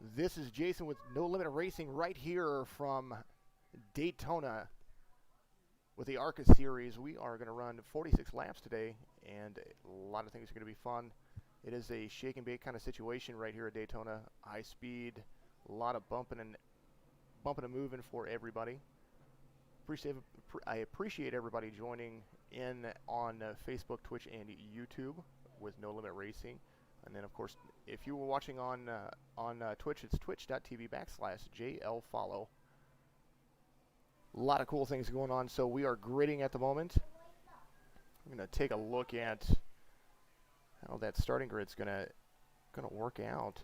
This is Jason with No Limit Racing right here from Daytona with the ARCA series. We are going to run 46 laps today, and a lot of things are going to be fun. It is a shake and bake kind of situation right here at Daytona. High speed, a lot of bumping and moving for everybody. I appreciate everybody joining in on Facebook, Twitch, and YouTube with No Limit Racing. And then, of course, if you were watching on Twitch, it's twitch.tv/JLFollow. A lot of cool things going on. So we are gridding at the moment. I'm going to take a look at how that starting grid's going to work out.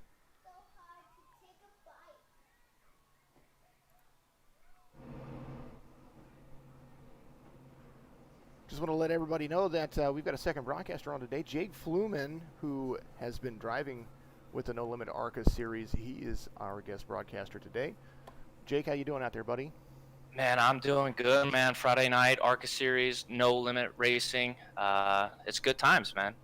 Just want to let everybody know that we've got a second broadcaster on today, Jake Fluman, who has been driving with the No Limit ARCA series. He is our guest broadcaster today. Jake, how you doing out there, buddy? Man, I'm doing good, man. Friday night, ARCA series, No Limit Racing. It's good times, man.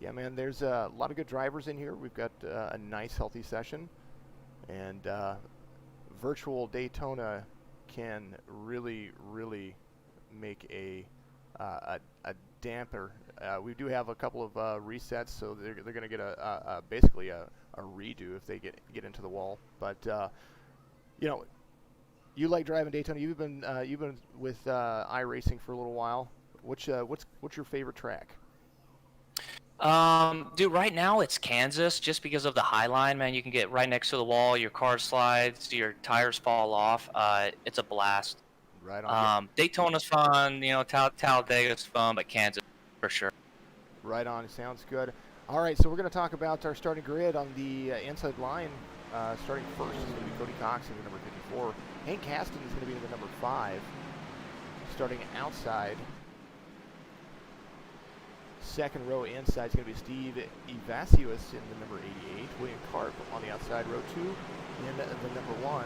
Yeah, man, there's a lot of good drivers in here. We've got a nice, healthy session. And virtual Daytona can really, really make a damper. We do have a couple of resets, so they're going to get basically a redo if they get into the wall. But you know, you like driving Daytona. You've been with iRacing for a little while. What's your favorite track? Dude, right now it's Kansas, just because of the high line, man. You can get right next to the wall, your car slides, your tires fall off. It's a blast. Right on. Daytona's fun, you know, Talladega's fun, but Kansas for sure. Right on. Sounds good. All right, so we're going to talk about our starting grid on the inside line. Starting first is going to be Cody Cox in the number 54. Hank Caston is going to be in the number 5. Starting outside. Second row inside is going to be Steve Evasius in the number 88. William Karp on the outside, row 2 in the number 1.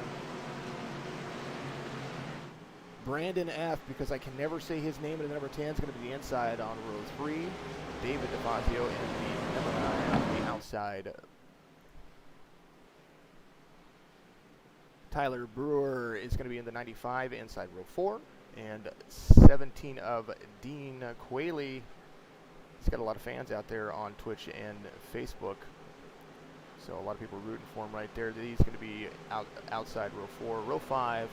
Brandon F., because I can never say his name in the number 10, is going to be the inside on row 3. David DeFazio in the number 9 on the outside. Tyler Brewer is going to be in the 95 inside row 4. And 17 of Dean Quayle. He's got a lot of fans out there on Twitch and Facebook. So a lot of people rooting for him right there. He's going to be outside row 4. Row 5.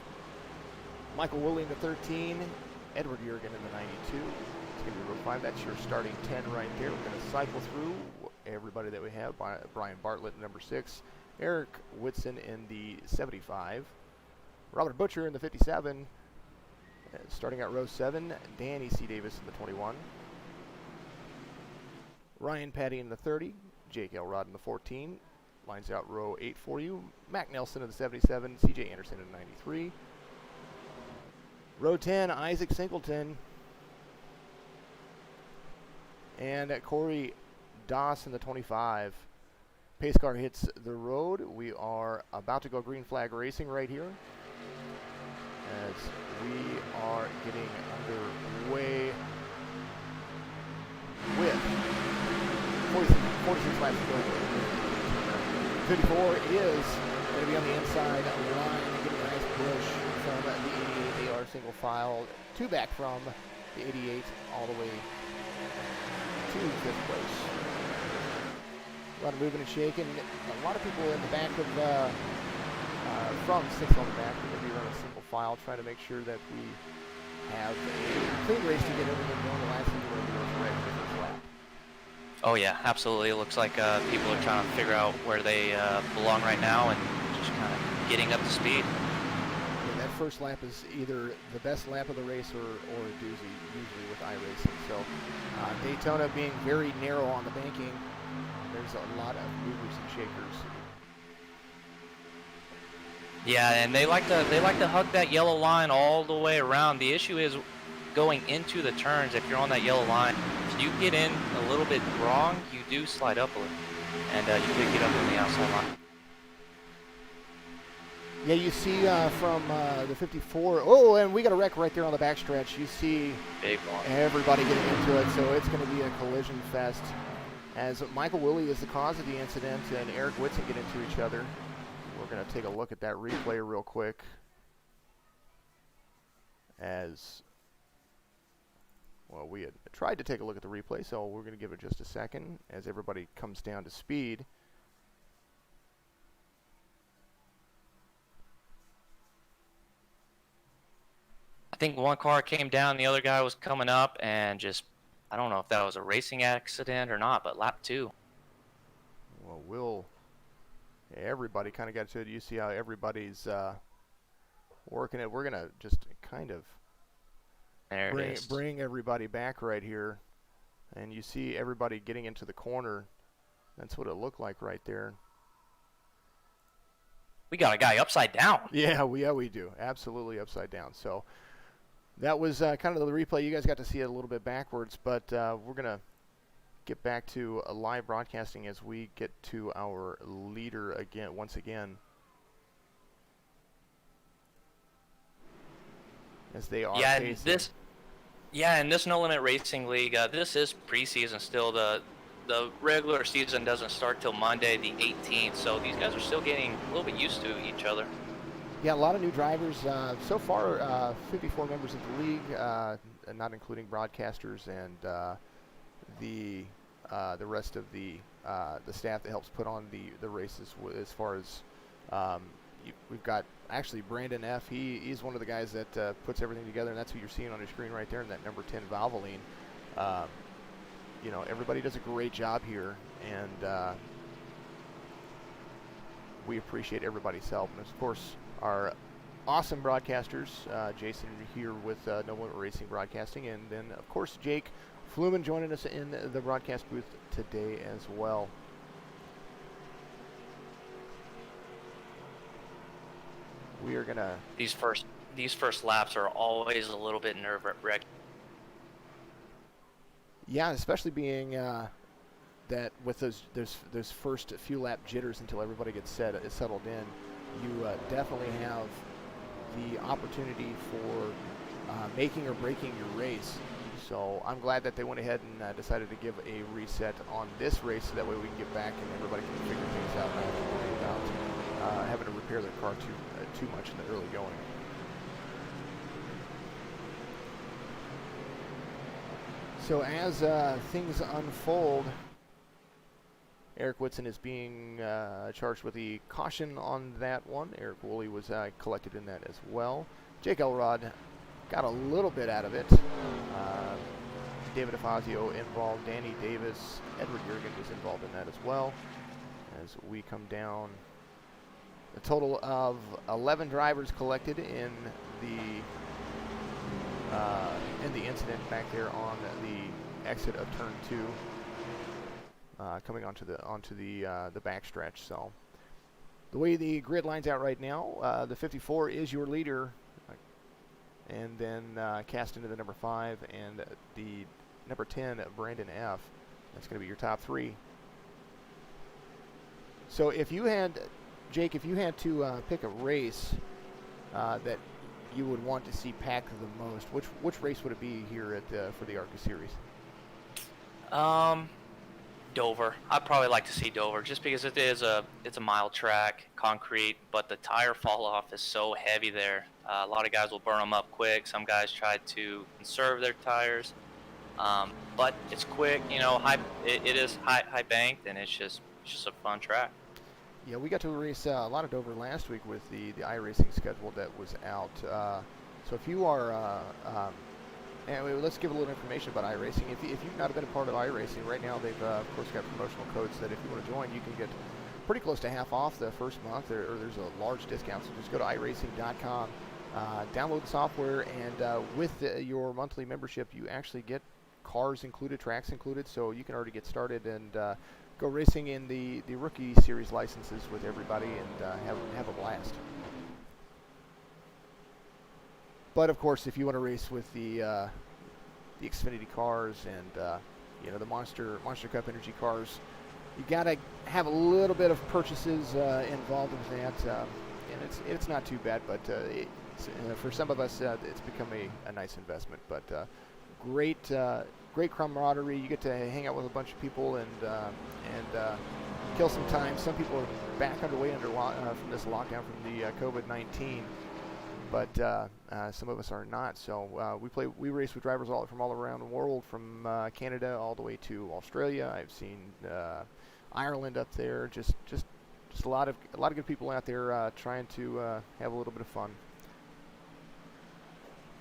Michael Woolley in the 13, Edward Jurgen in the 92. It's going to be row 5. That's your starting 10 right there. We're going to cycle through everybody that we have. Brian Bartlett in number 6, Eric Whitson in the 75, Robert Butcher in the 57, starting at row 7, Danny C. Davis in the 21, Ryan Patty in the 30, Jake Elrod in the 14, lines out row 8 for you, Mac Nelson in the 77, CJ Anderson in the 93, row 10, Isaac Singleton. And Corey Doss in the 25. Pace car hits the road. We are about to go green flag racing right here, as we are getting underway with 46 laps to go. 54 is going to be on the inside line, getting a nice push from the 88 AR single file, 2 back from the 88 all the way to 5th place. A lot of moving and shaking. A lot of people in the back of from 6th on the back. We're going to be running single file, trying to make sure that we have a clean race to get everything going. The last thing we're going to do is wreck the first lap. Oh yeah, absolutely. It looks like people are trying to figure out where they belong right now and just kind of getting up to speed. That first lap is either the best lap of the race or a doozy, usually with iRacing. So Daytona being very narrow on the banking, there's a lot of movers and shakers. Yeah, and they like to hug that yellow line all the way around. The issue is going into the turns. If you're on that yellow line, if you get in a little bit wrong, you do slide up a little, and you could get up on the outside line. Yeah, you see from the 54. Oh, and we got a wreck right there on the backstretch. You see Big one. everybody getting into it, so it's going to be a collision fest. as Michael Willie is the cause of the incident and Eric Whitson get into each other. We're going to take a look at that replay real quick. Well, we had tried to take a look at the replay, so we're going to give it just a second as everybody comes down to speed. I think one car came down, the other guy was coming up, and just, I don't know if that was a racing accident or not, but lap 2. Well, everybody kind of got to it. You see how everybody's working it. We're going to just kind of bring everybody back right here. And you see everybody getting into the corner. That's what it looked like right there. We got a guy upside down. Yeah, we do. Absolutely upside down. So that was kind of the replay. You guys got to see it a little bit backwards, but we're going to get back to live broadcasting as we get to our leader once again. As they are pacing. In this No Limit Racing League, this is preseason still. The regular season doesn't start till Monday the 18th, so these guys are still getting a little bit used to each other. Yeah, a lot of new drivers. So far, 54 members of the league, not including broadcasters and the rest of the staff that helps put on the races. As far as we've got actually Brandon F. He's one of the guys that puts everything together, and that's what you're seeing on your screen right there in that number 10 Valvoline. Everybody does a great job here, and we appreciate everybody's help. And of course, our awesome broadcasters, Jason here with No Limit Racing Broadcasting, and then of course Jake Fluman joining us in the broadcast booth today as well. We are gonna. These first laps are always a little bit nerve-wracking. Yeah, especially being that with those first few lap jitters until everybody gets settled in, you definitely have the opportunity for making or breaking your race. So I'm glad that they went ahead and decided to give a reset on this race, so that way we can get back and everybody can figure things out and not have to worry about having to repair their car too much in the early going. So as things unfold, Eric Whitson is being charged with the caution on that one. Eric Woolley was collected in that as well. Jake Elrod got a little bit out of it. David Afazio involved. Danny Davis, Edward Jurgen was involved in that as well. As we come down, a total of 11 drivers collected in the incident back there on the exit of turn 2, coming onto the backstretch. So the way the grid lines out right now, the 54 is your leader, and then cast into the number 5 and the number 10, Brandon F. That's going to be your top 3. So if you had, Jake, to pick a race that you would want to see packed the most, which race would it be here at for the ARCA series? Dover. I'd probably like to see Dover, just because it's a mile track, concrete, but the tire fall off is so heavy there. A lot of guys will burn them up quick. Some guys try to conserve their tires, but it's quick. It is high banked, and it's just a fun track. Yeah, we got to race a lot of Dover last week with the iRacing schedule that was out. So if you are, and let's give a little information about iRacing. If you've not been a part of iRacing, right now they've of course got promotional codes that if you want to join, you can get pretty close to half off the first month, or there's a large discount. So just go to iRacing.com, download the software, and with your monthly membership, you actually get cars included, tracks included, so you can already get started and go racing in the rookie series licenses with everybody and have a blast. But of course, if you want to race with the Xfinity cars and the Monster Cup Energy cars, you gotta have a little bit of purchases involved with that, and it's not too bad. But for some of us, it's become a nice investment. But great great camaraderie. You get to hang out with a bunch of people and kill some time. Some people are back underway from this lockdown from the COVID-19, but some of us are not. So we race with drivers from all around the world, from Canada all the way to Australia. I've seen Ireland up there. Just a lot of good people out there trying to have a little bit of fun.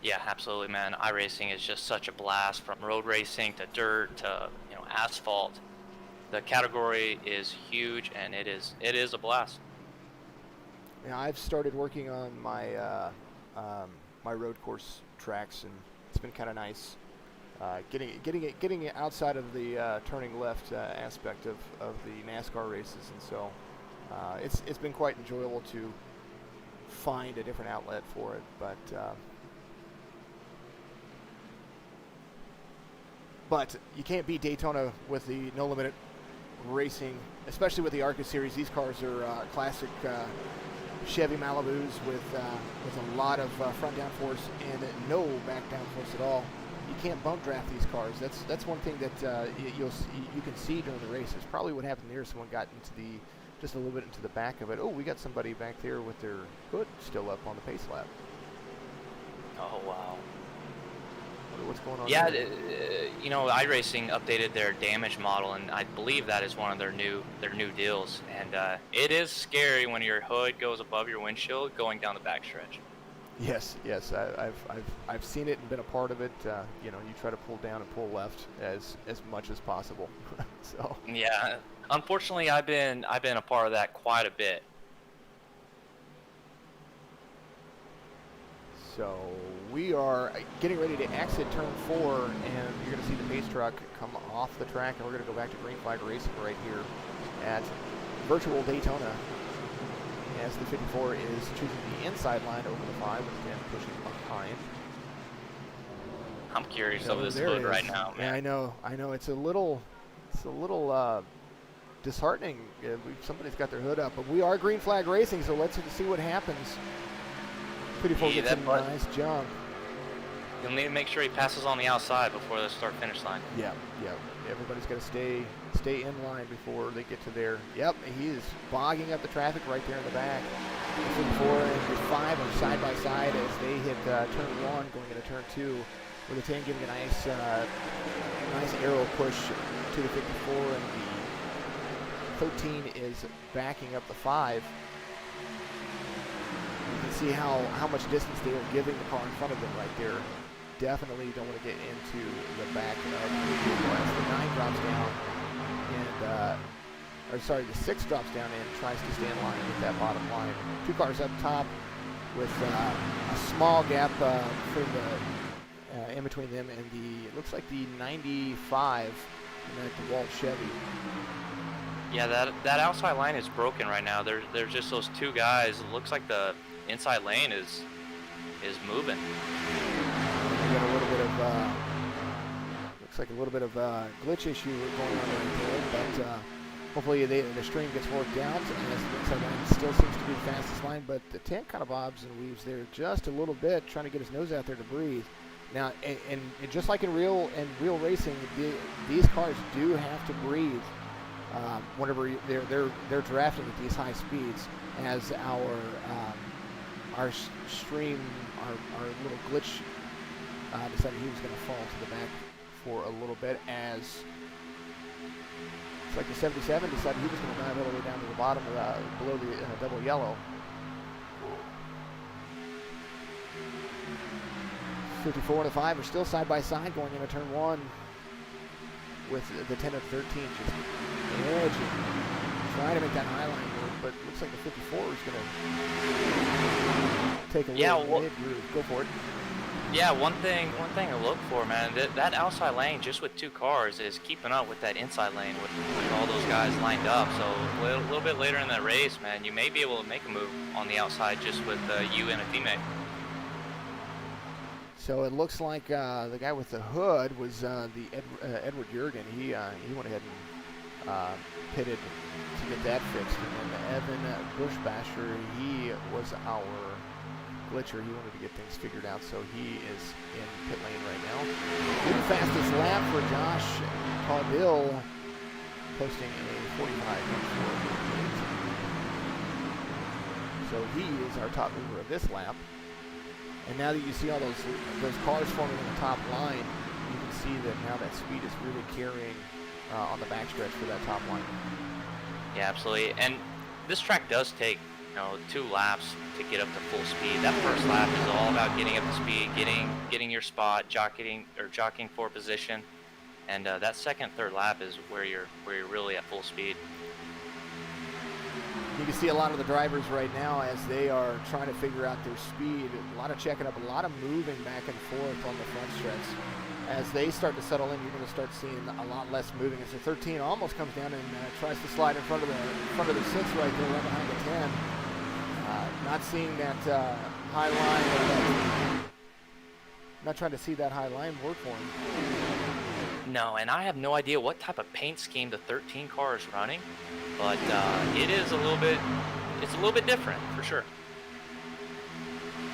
Yeah, absolutely, man. iRacing is just such a blast, from road racing to dirt to asphalt. The category is huge, and it is a blast. Yeah, I've started working on my my road course tracks, and it's been kind of nice getting it outside of the turning left aspect of the NASCAR races, and so it's been quite enjoyable to find a different outlet for it, but you can't beat Daytona with the no limit racing, especially with the ARCA series. These cars are classic Chevy Malibus with a lot of front downforce and no back downforce at all. You can't bump draft these cars. That's one thing that you can see during the races. Probably what happened there, someone got into just a little bit into the back of it. Oh, we got somebody back there with their hood still up on the pace lap. Oh wow. What's going on? Yeah, iRacing updated their damage model, and I believe that is one of their new deals. And it is scary when your hood goes above your windshield going down the backstretch. Yes, I've seen it and been a part of it. You try to pull down and pull left as much as possible. So. Yeah, unfortunately, I've been a part of that quite a bit. So we are getting ready to exit turn 4, and you're going to see the pace truck come off the track, and we're going to go back to green flag racing right here at virtual Daytona, as the 54 is choosing the inside line over the 5 with 10 pushing behind. I'm curious of this hood right now, man. Yeah, I know. It's a little disheartening. Somebody's got their hood up, but we are green flag racing, so let's see what happens. 54 gets a nice jump. You'll need to make sure he passes on the outside before the start-finish line. Yeah. Everybody's got to stay in line before they get to there. Yep, he is bogging up the traffic right there in the back. The 54 and the 5 are side by side as they hit turn 1, going into turn 2, with the 10 giving a nice arrow push to the 54, and the 13 is backing up the 5. You can see how much distance they are giving the car in front of them right there. Definitely don't want to get into the back of the vehicle as the 9 drops down, and the 6 drops down and tries to stay in line with that bottom line. 2 cars up top with a small gap in between them and it looks like the 95 and that DeWalt Chevy. Yeah, that outside line is broken right now. There's just those 2 guys. It looks like the inside lane is moving. We got a little bit of looks like a little bit of glitch issue going on right there, but hopefully the stream gets worked out. As the inside line still seems to be the fastest line, but the 10 kind of bobs and weaves there just a little bit, trying to get his nose out there to breathe. Now, and just like in real racing, these cars do have to breathe whenever they're drafting at these high speeds, as our stream, our little glitch decided he was going to fall to the back for a little bit, as it's like the 77 decided he was going to dive all the way down to the bottom below the double yellow. 54 and the 5 are still side by side going into turn 1, with the 10 and 13 just edging, trying to make that high line work, but it looks like the 54 is going to take a little mid-groove. Go for it. Yeah, one thing to look for, man, that outside lane just with 2 cars is keeping up with that inside lane with all those guys lined up. So a little bit later in that race, man, you may be able to make a move on the outside just with you and a teammate. So it looks like the guy with the hood was Edward Jurgen. He went ahead and pitted to get that fixed. And then Evan Bushbasher, he was our Glitcher. He wanted to get things figured out, so he is in pit lane right now. New fastest lap for Josh Caudill, posting a 45.4. So he is our top mover of this lap. And now that you see all those cars forming in the top line, you can see that now that speed is really carrying on the backstretch for that top line. Yeah, absolutely. And this track does take, 2 laps to get up to full speed. That first lap is all about getting up to speed, getting your spot, jockeying for position, and that second, third lap is where you're really at full speed. You can see a lot of the drivers right now as they are trying to figure out their speed. A lot of checking up, a lot of moving back and forth on the front stretch. As they start to settle in, you're going to start seeing a lot less moving. As the 13 almost comes down and tries to slide in front of the 6 right there, right behind the 10. Not seeing that high line. Not trying to see that high line work for him. No, and I have no idea what type of paint scheme the 13 car is running, but it is a little bit different for sure.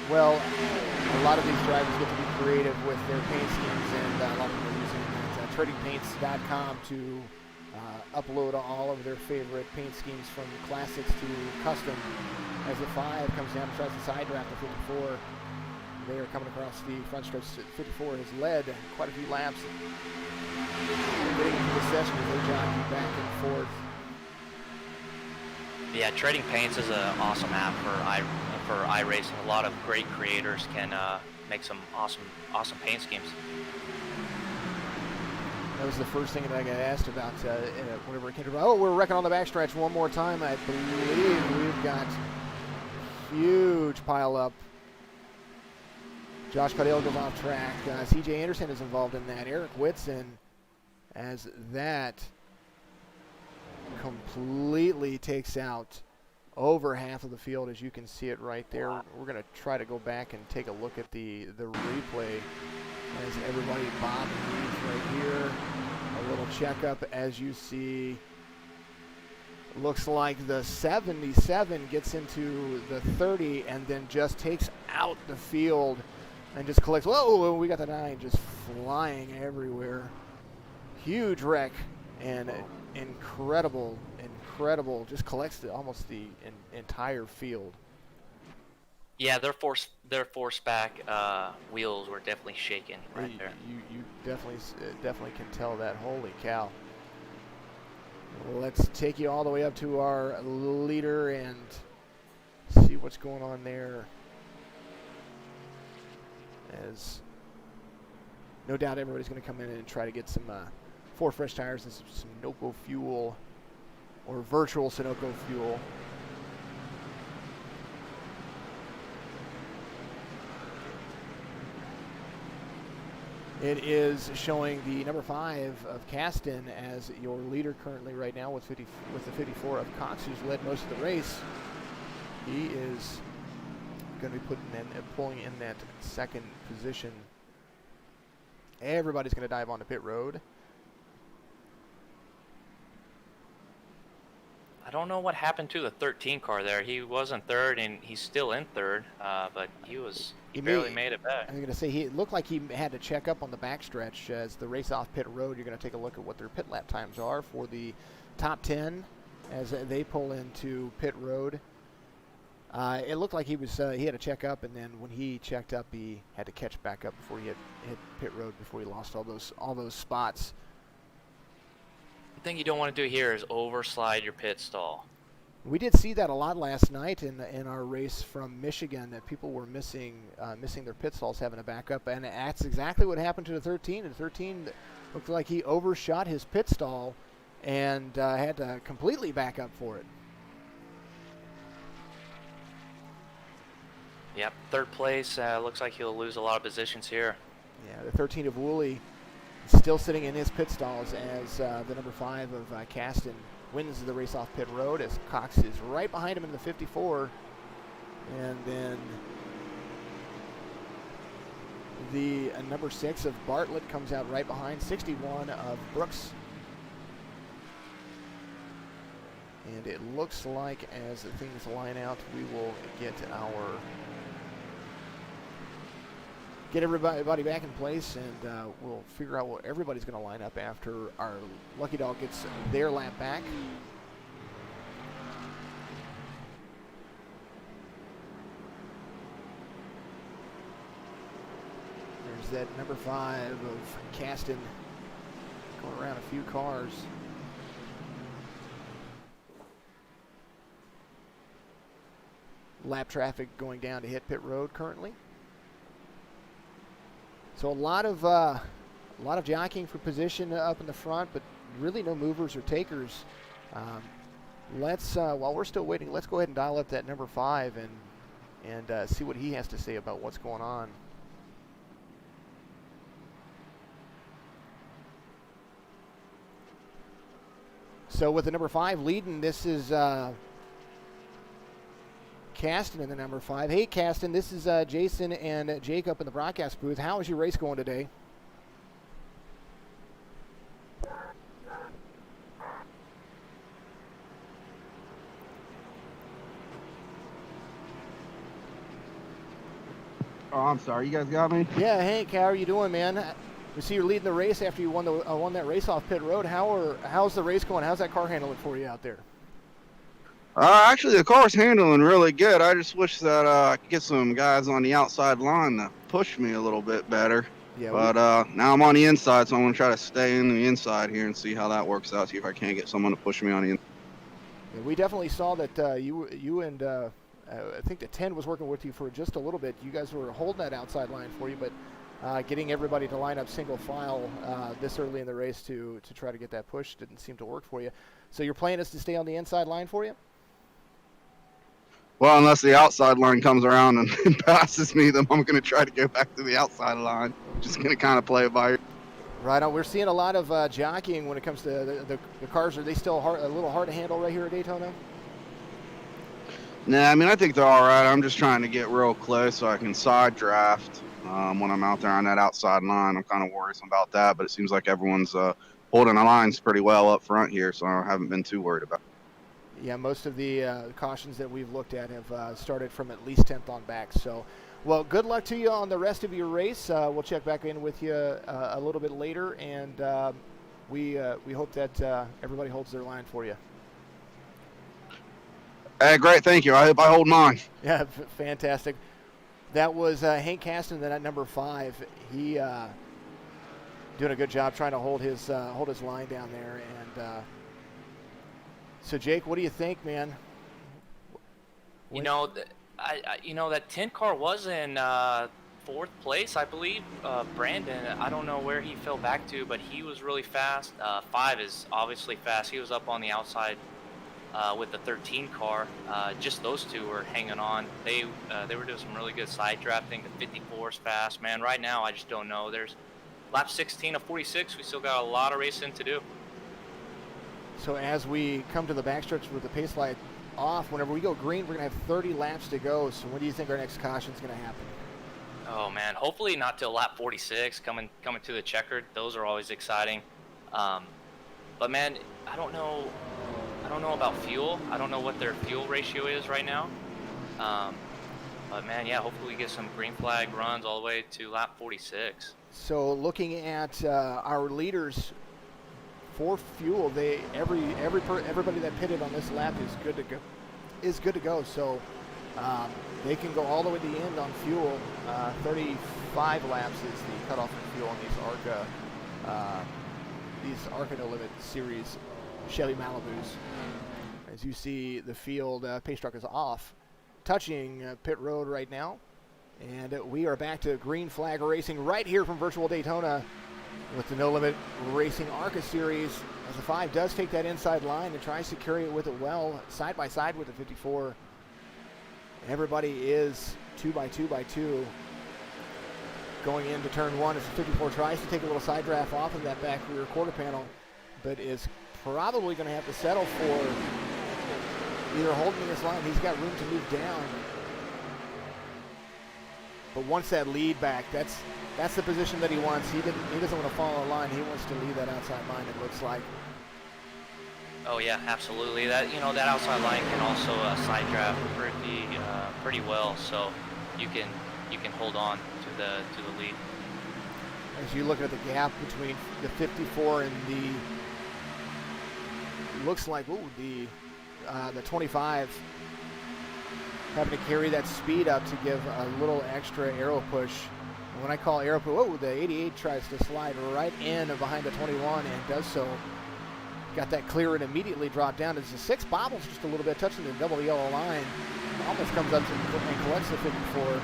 Well, a lot of these drivers get to be creative with their paint schemes, and a lot of them are using tradingpaints.com to upload all of their favorite paint schemes from classics to custom. As the 5 comes down and tries to side draft the 54, they are coming across the front stretch. 54 has led quite a few laps. Getting into the session as they jockey back and forth. Yeah, Trading Paints is an awesome app for iRacing. A lot of great creators can make some awesome paint schemes. That was the first thing that I got asked about whenever it came to. Oh, we're wrecking on the backstretch one more time. I believe we've got huge pile up. Josh Caudill goes off track. C.J. Anderson is involved in that. Eric Whitson, as that completely takes out over half of the field, as you can see it right there. Wow. We're going to try to go back and take a look at the replay as everybody bob and weave right here. A little checkup, as you see. Looks like the 77 gets into the 30 and then just takes out the field and just collects. Whoa, we got the 9 just flying everywhere. Huge wreck and incredible, just collects almost the entire field. Yeah, their force back wheels were definitely shaking right there. You definitely can tell that. Holy cow. Let's take you all the way up to our leader and see what's going on there. As no doubt everybody's going to come in and try to get some 4 fresh tires and some Sunoco fuel, or virtual Sunoco fuel. It is showing the number 5 of Caston as your leader currently right now with the 54 of Cox, who's led most of the race. He is going to be pulling in that second position. Everybody's going to dive onto pit road. I don't know what happened to the 13 car there. He was in third, and he's still in third, but he barely made it back. I'm going to say it looked like he had to check up on the backstretch as the race off pit road. You're going to take a look at what their pit lap times are for the top 10 as they pull into pit road. It looked like he had to check up, and then when he checked up, he had to catch back up before he hit pit road, before he lost all those spots. The thing you don't want to do here is overslide your pit stall. We did see that a lot last night in our race from Michigan, that people were missing their pit stalls, having to back up, and that's exactly what happened to the 13. And the 13 looked like he overshot his pit stall and had to completely back up for it. Yep, third place. Looks like he'll lose a lot of positions here. Yeah, the 13 of Woolley still sitting in his pit stalls as the number 5 of Caston wins the race off pit road, as Cox is right behind him in the 54. And then the number 6 of Bartlett comes out right behind, 61 of Brooks. And it looks like as things line out, we will get our get everybody back in place, and we'll figure out what everybody's going to line up after our lucky dog gets their lap back. There's that number 5 of Caston going around a few cars. Lap traffic going down to hit pit road currently. So a lot of jockeying for position up in the front, but really no movers or takers. Let's while we're still waiting, let's go ahead and dial up that number 5 and see what he has to say about what's going on. So with the number 5 leading, this is Caston in the number 5. Hey, Caston, this is Jason and Jake up in the broadcast booth. How is your race going today? Oh, I'm sorry. You guys got me? Yeah, Hank, how are you doing, man? We see you're leading the race after you won that race off pit road. How's the race going? How's that car handling for you out there? Actually, the car's handling really good. I just wish that I could get some guys on the outside line to push me a little bit better. Yeah. But now I'm on the inside, so I'm going to try to stay in the inside here and see how that works out, see if I can't get someone to push me on the inside. Yeah, we definitely saw that you and I think the 10 was working with you for just a little bit. You guys were holding that outside line for you, but getting everybody to line up single file this early in the race to try to get that push didn't seem to work for you. So your plan is to stay on the inside line for you? Well, unless the outside line comes around and passes me, then I'm going to try to go back to the outside line. Just going to kind of play it by ear. Right on. We're seeing a lot of jockeying when it comes to the cars. Are they still a little hard to handle right here at Daytona? Nah, I mean, I think they're all right. I'm just trying to get real close so I can side draft when I'm out there on that outside line. I'm kind of worrisome about that, but it seems like everyone's holding the lines pretty well up front here, so I haven't been too worried about it. Yeah, most of the cautions that we've looked at have started from at least 10th on back. So, well, good luck to you on the rest of your race. We'll check back in with you a little bit later, and we hope that everybody holds their line for you. Hey, great, thank you. I hope I hold mine. Yeah, fantastic. That was Hank Caston at number 5. He doing a good job trying to hold his line down there. And so, Jake, what do you think, man? You know, that 10 car was in 4th place, I believe. Brandon, I don't know where he fell back to, but he was really fast. 5 is obviously fast. He was up on the outside with the 13 car. Just those two were hanging on. They were doing some really good side drafting. The 54 is fast, man. Right now, I just don't know. There's lap 16 of 46. We still got a lot of racing to do. So as we come to the backstretch with the pace light off, whenever we go green, we're going to have 30 laps to go. So when do you think our next caution is going to happen? Oh, man. Hopefully not till lap 46, coming to the checkered. Those are always exciting. But, man, I don't know about fuel. I don't know what their fuel ratio is right now. But, man, yeah, hopefully we get some green flag runs all the way to lap 46. So looking at our leaders for fuel, everybody that pitted on this lap is good to go. So they can go all the way to the end on fuel. 35 laps is the cutoff for fuel on these ARCA No Limit Series Chevy Malibus. As you see, the field pace truck is off, touching pit road right now. And we are back to green flag racing right here from Virtual Daytona with the No Limit Racing ARCA Series, as the 5 does take that inside line and tries to carry it with it well, side by side with the 54. Everybody is 2x2x2 going into turn 1 as the 54 tries to take a little side draft off of that back rear quarter panel, but is probably going to have to settle for either holding this line. He's got room to move down. But once that lead back, that's the position that he wants. He doesn't want to follow a line. He wants to lead that outside line, it looks like. Oh yeah, absolutely. That outside line can also side draft pretty well. So you can you can hold on to the lead. As you look at the gap between the 54 and the, looks like, the 25, having to carry that speed up to give a little extra aero push. And when I call aero push, the 88 tries to slide right in behind the 21 and does so. Got that clear and immediately dropped down as the 6 bobbles just a little bit, touching the double yellow line. Almost comes up and collects the 54.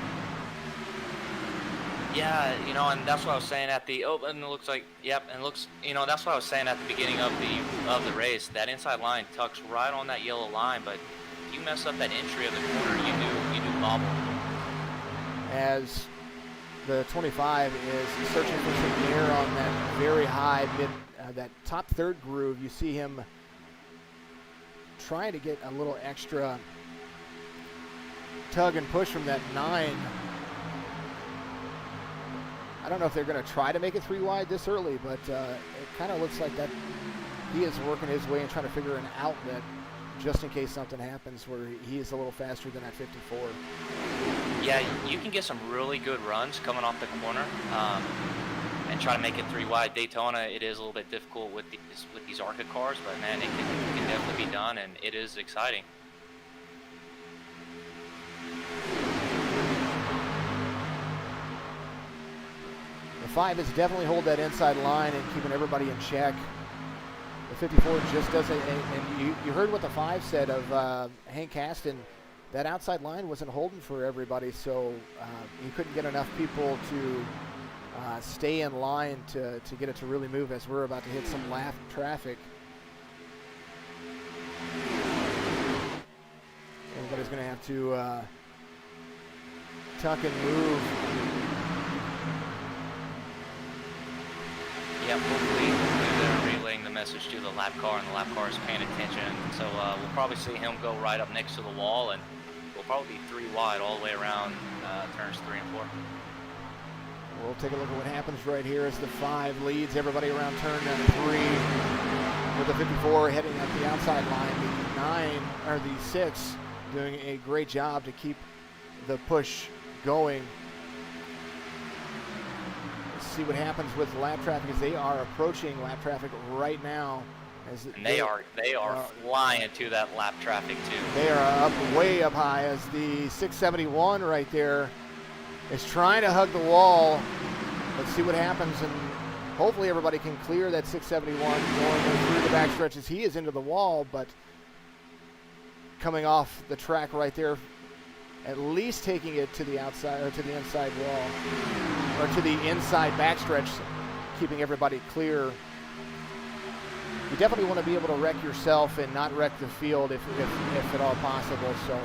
Yeah, you know, and that's what I was saying at the, and it looks like, yep, and it looks, you know, that's what I was saying at the beginning of the race. That inside line tucks right on that yellow line, but if you mess up that entry of the corner, you do bobble. As the 25 is searching for some air on that very high mid, that top third groove, you see him trying to get a little extra tug and push from that 9. I don't know if they're going to try to make it 3 wide this early, but it kind of looks like that he is working his way and trying to figure an outlet just in case something happens where he is a little faster than that 54. Yeah, you can get some really good runs coming off the corner and try to make it 3 wide. Daytona, it is a little bit difficult with these ARCA cars, but man, it can definitely be done, and it is exciting. The 5 is definitely hold that inside line and keeping everybody in check. The 54 just doesn't, and you heard what the 5 said of Hank Caston. That outside line wasn't holding for everybody, so he couldn't get enough people to stay in line to get it to really move as we're about to hit some lap traffic. Everybody's going to have to tuck and move. Yep, hopefully they're relaying the message to the lap car, and the lap car is paying attention. So we'll probably see him go right up next to the wall, and we'll probably be 3 wide all the way around turns 3 and 4. We'll take a look at what happens right here as the 5 leads everybody around turn 3, with the 54 heading up the outside line. The 9 or the 6 doing a great job to keep the push going. Let's see what happens with lap traffic as they are approaching lap traffic right now. And they are flying to that lap traffic too. They are way up high as the 671 right there is trying to hug the wall. Let's see what happens, and hopefully everybody can clear that 671 going through the back stretches. He is into the wall, but coming off the track right there, at least taking it to the outside or to the inside wall or to the inside backstretch, keeping everybody clear. You definitely want to be able to wreck yourself and not wreck the field if at all possible. So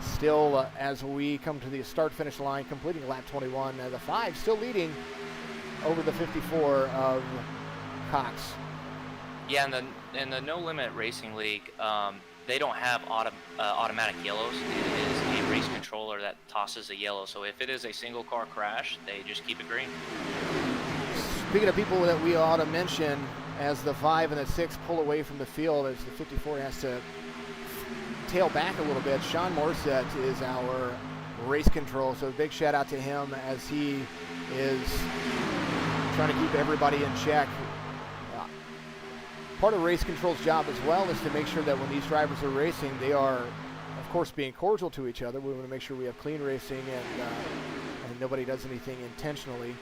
still, as we come to the start-finish line, completing lap 21, the 5 still leading over the 54 of Cox. Yeah, in the No Limit Racing League, they don't have automatic yellows. It is a race controller that tosses a yellow. So if it is a single car crash, they just keep it green. Speaking of people that we ought to mention, as the 5 and the 6 pull away from the field, as the 54 has to tail back a little bit, Sean Morissette is our race control. So big shout out to him as he is trying to keep everybody in check. Part of race control's job as well is to make sure that when these drivers are racing, they are, of course, being cordial to each other. We want to make sure we have clean racing and nobody does anything intentionally.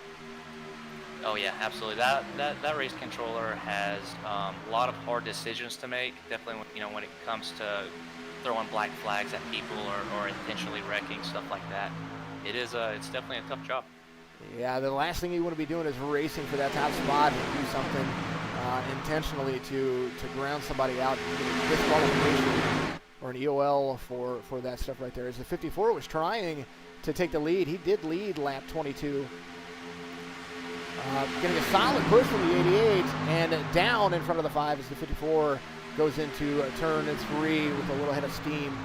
Oh yeah, absolutely. That race controller has a lot of hard decisions to make. Definitely, when it comes to throwing black flags at people or intentionally wrecking, stuff like that. It's definitely a tough job. Yeah, the last thing you want to be doing is racing for that top spot and do something intentionally to ground somebody out, disqualification or an EOL for that stuff right there. As the 54 was trying to take the lead, he did lead lap 22. Getting a solid push from the 88 and down in front of the 5 as the 54 goes into turn 3 with a little head of steam.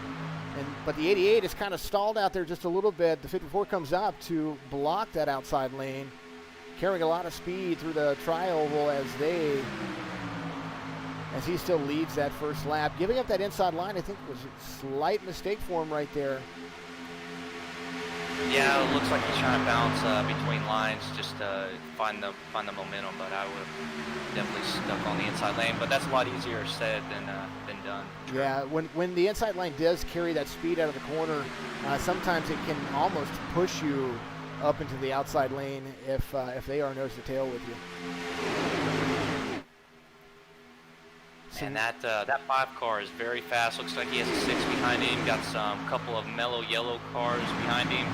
But the 88 is kind of stalled out there just a little bit. The 54 comes up to block that outside lane, carrying a lot of speed through the tri-oval as he still leads that first lap. Giving up that inside line, I think, was a slight mistake for him right there. Yeah, it looks like he's trying to bounce between lines just to find the momentum, but I would have definitely stuck on the inside lane. But that's a lot easier said than done. Yeah, when the inside line does carry that speed out of the corner, sometimes it can almost push you up into the outside lane if they are nose to tail with you. And that 5 car is very fast. Looks like he has a 6 behind him. Got some couple of mellow yellow cars behind him.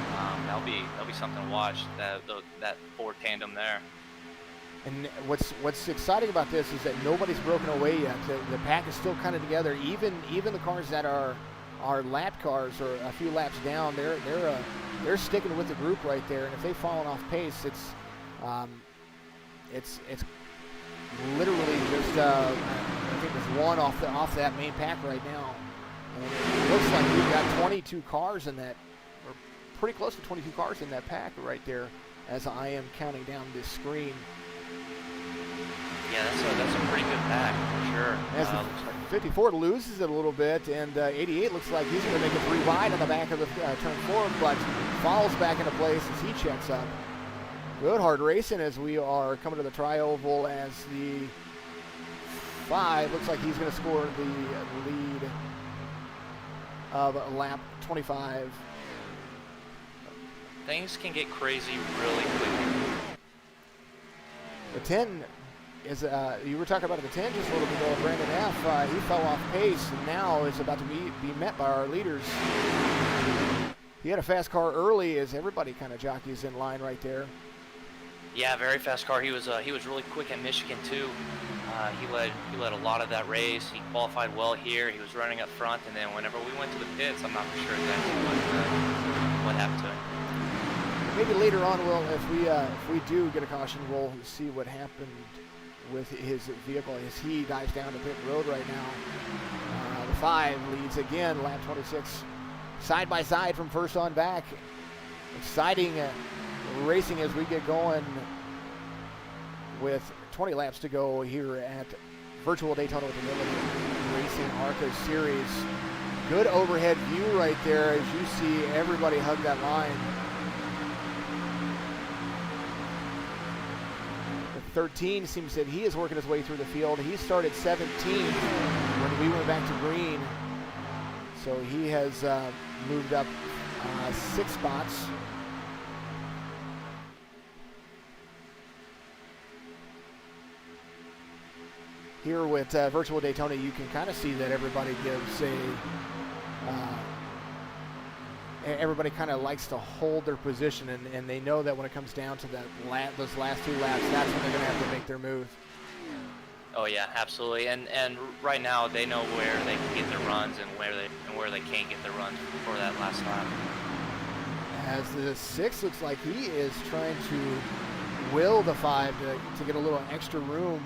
That'll be something to watch. That Ford tandem there. And what's exciting about this is that nobody's broken away yet. The pack is still kind of together. Even the cars that are lap cars or a few laps down, they're sticking with the group right there. And if they've fallen off pace, it's literally just I think there's one off that main pack right now. And it looks like we've got 22 cars in that, or pretty close to 22 cars in that pack right there, as I am counting down this screen. Yeah, that's a pretty good pack for sure. As the 54 loses it a little bit, and 88 looks like he's going to make it 3 wide on the back of the turn 4, but falls back into place as he checks up. Good hard racing as we are coming to the tri-oval as the 5 looks like he's going to score the lead of lap 25. Things can get crazy really quickly. The 10 is, you were talking about the 10 just a little bit ago, Brandon F. He fell off pace and now is about to be met by our leaders. He had a fast car early as everybody kind of jockeys in line right there. Yeah, very fast car. He was really quick at Michigan too. He led a lot of that race. He qualified well here. He was running up front, and then whenever we went to the pits, I'm not sure exactly what happened to him. Maybe later on, if we do get a caution, we'll see what happened with his vehicle as he dives down to pit road right now. The 5 leads again, lap 26, side by side from first on back. Exciting racing as we get going with 20 laps to go here at Virtual Daytona with the Millett Racing ARCA Series. Good overhead view right there as you see everybody hug that line. The 13 seems that he is working his way through the field. He started 17th when we went back to green. So he has moved up 6 spots. Here with Virtual Daytona, you can kind of see that everybody gives everybody kind of likes to hold their position, and they know that when it comes down to those last 2 laps, that's when they're going to have to make their move. Oh yeah, absolutely. And right now they know where they can get their runs and where they can't get their runs for that last lap. As the 6 looks like he is trying to will the 5 to get a little extra room.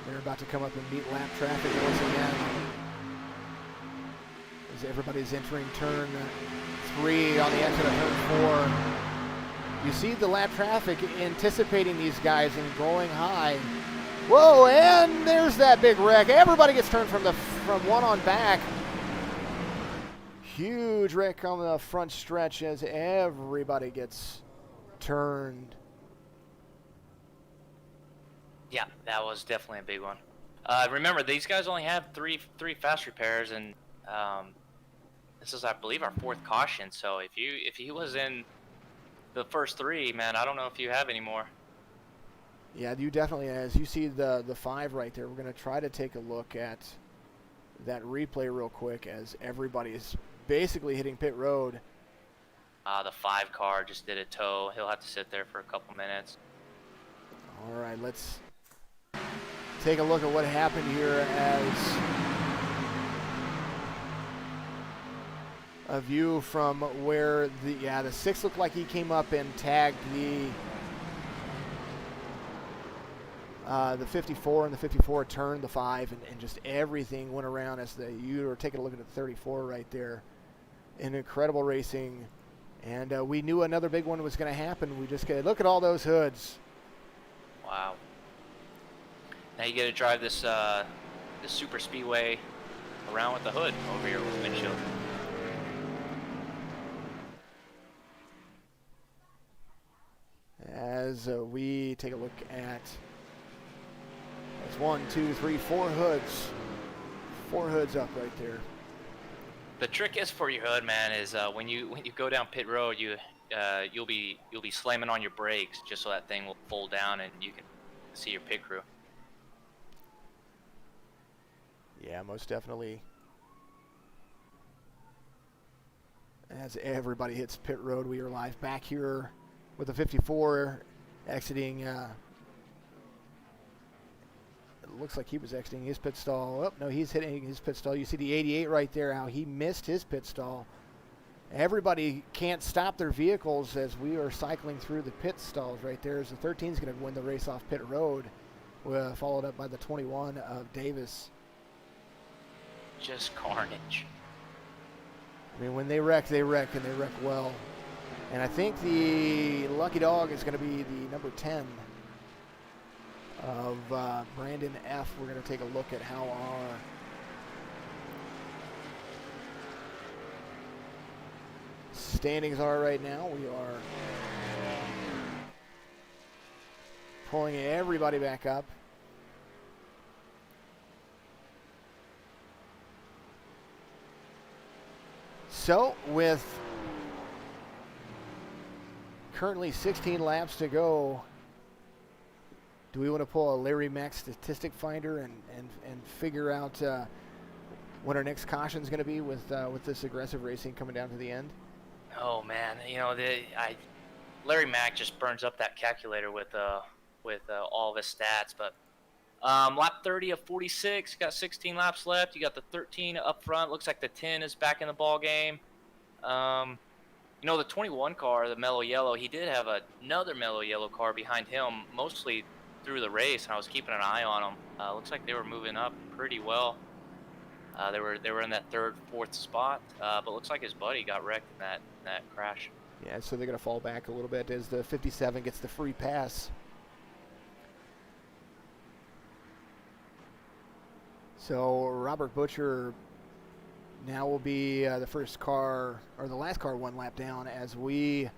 They're about to come up and meet lap traffic once again. As everybody's entering turn 3 on the exit of turn 4. You see the lap traffic anticipating these guys and going high. Whoa, and there's that big wreck. Everybody gets turned from one on back. Huge wreck on the front stretch as everybody gets turned. Yeah, that was definitely a big one. Remember, these guys only have three fast repairs, and this is, I believe, our 4th caution. So if he was in the first 3, man, I don't know if you have any more. Yeah, you definitely, as you see the 5 right there, we're going to try to take a look at that replay real quick as everybody is basically hitting pit road. The 5 car just did a tow. He'll have to sit there for a couple minutes. All right, let's take a look at what happened here as a view from where the 6 looked like he came up and tagged the 54, and the 54 turned the 5, and just everything went around as you were taking a look at the 34 right there. An incredible racing, and we knew another big one was going to happen. We just get look at all those hoods. Wow. Now you get to drive this super speedway around with the hood over your windshield. as we take a look at, it's 1, 2, 3, 4 hoods. 4 hoods up right there. The trick is for your hood, man, is when you go down pit road, you'll be slamming on your brakes just so that thing will fold down and you can see your pit crew. Yeah, most definitely. As everybody hits pit road, we are live back here with the 54 exiting. It looks like he was exiting his pit stall. Oh, no, he's hitting his pit stall. You see the 88 right there, how he missed his pit stall. Everybody can't stop their vehicles as we are cycling through the pit stalls right there. As the 13 is going to win the race off pit road, followed up by the 21 of Davis. Just carnage. I mean, when they wreck, and they wreck well. And I think the lucky dog is going to be the number 10 of Brandon F. We're going to take a look at how our standings are right now. We are pulling everybody back up. So, with currently 16 laps to go, do we want to pull a Larry Mack statistic finder and figure out what our next caution is going to be with this aggressive racing coming down to the end? Oh man, you know, Larry Mack just burns up that calculator with all of his stats. But lap 30 of 46, got 16 laps left. You got the 13 up front. Looks like the 10 is back in the ball game. You know, the 21 car, the Mellow Yellow, he did have another Mellow Yellow car behind him, mostly through the race, and I was keeping an eye on them. Looks like they were moving up pretty well. They were in that third, fourth spot, but looks like his buddy got wrecked in that crash. Yeah, so they're going to fall back a little bit as the 57 gets the free pass. So Robert Butcher now will be the first car, or the last car one lap down, as we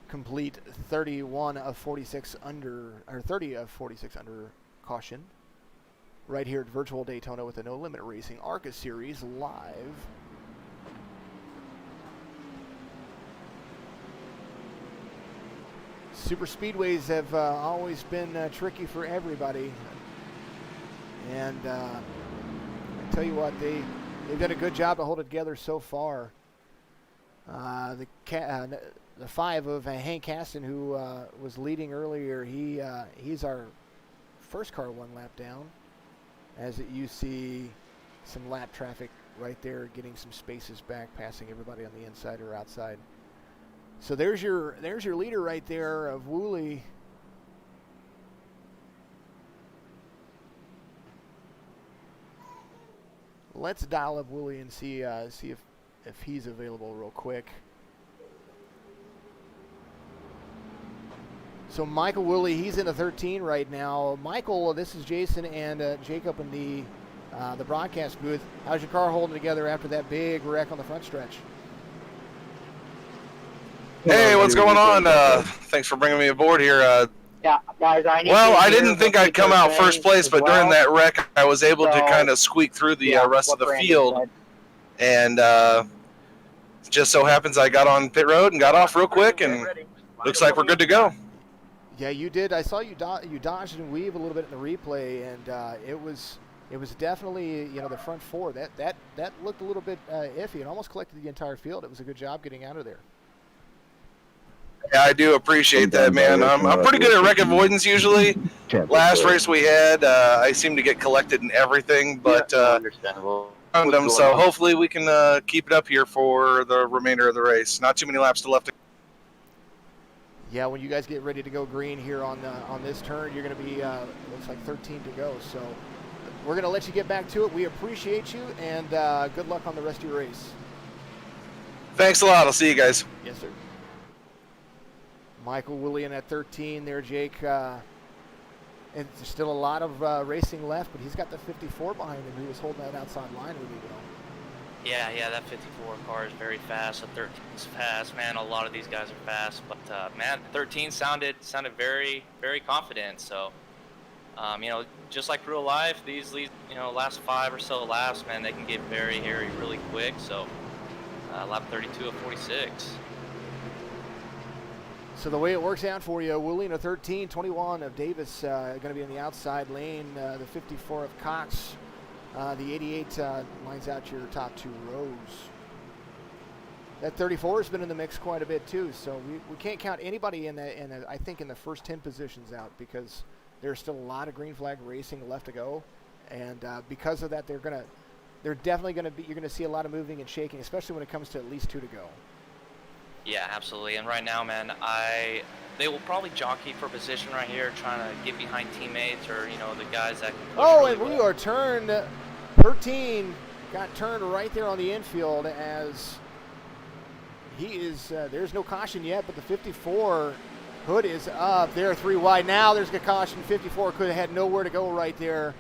complete 31 of 46 under, or 30 of 46 under caution. Right here at Virtual Daytona with the No Limit Racing ARCA Series live. Super speedways have always been tricky for everybody. And I tell you what, they've done a good job to hold it together so far. The 5 of Hank Caston, who was leading earlier, he's our first car one lap down. As you see some lap traffic right there, getting some spaces back, passing everybody on the inside or outside. So there's your leader right there of Woolley. Let's dial up Woolley and see if he's available real quick. So Michael Woolley, he's in the 13 right now. Michael, this is Jason and Jacob in the broadcast booth. How's your car holding together after that big wreck on the front stretch? Hey, what's going on? Thanks for bringing me aboard here. Yeah, guys, I didn't think I'd come out first place, but during that wreck, I was able to kind of squeak through the rest of the field. And just so happens I got on pit road and got off real quick, and looks like we're good to go. Yeah, you did. I saw you dodged and weave a little bit in the replay, and it was definitely, you know, the front four. That looked a little bit iffy and almost collected the entire field. It was a good job getting out of there. Yeah, I do appreciate that, man. I'm pretty good at wreck avoidance usually. Last race we had, I seem to get collected in everything, but understandable. So hopefully we can keep it up here for the remainder of the race. Not too many laps left. Yeah, when you guys get ready to go green here on this turn, you're going to be looks like 13 to go. So we're going to let you get back to it. We appreciate you, and good luck on the rest of your race. Thanks a lot. I'll see you guys. Yes, sir. Michael Woolley in at 13 there, Jake. And there's still a lot of racing left, but he's got the 54 behind him. He was holding that outside line really well. Yeah, that 54 car is very fast. The 13 is fast, man. A lot of these guys are fast, but man, 13 sounded very, very confident. So, you know, just like real life, these last 5 or so laps, man, they can get very hairy really quick. So, lap 32 of 46. So the way it works out for you, William of 13, 21 of Davis going to be in the outside lane. The 54 of Cox. The 88 lines out your top 2 rows. That 34 has been in the mix quite a bit too, so we can't count anybody I think in the first 10 positions out, because there's still a lot of green flag racing left to go, and because of that, they're definitely going to be. You're going to see a lot of moving and shaking, especially when it comes to at least 2 to go. Yeah, absolutely. And right now, man, they will probably jockey for position right here, trying to get behind teammates or, you know, the guys that can push really and we well. are turned. 13 got turned right there on the infield as he is. There's no caution yet, but the 54 Hood is up. There, 3 wide. Now there's a caution. 54 could have had nowhere to go right there.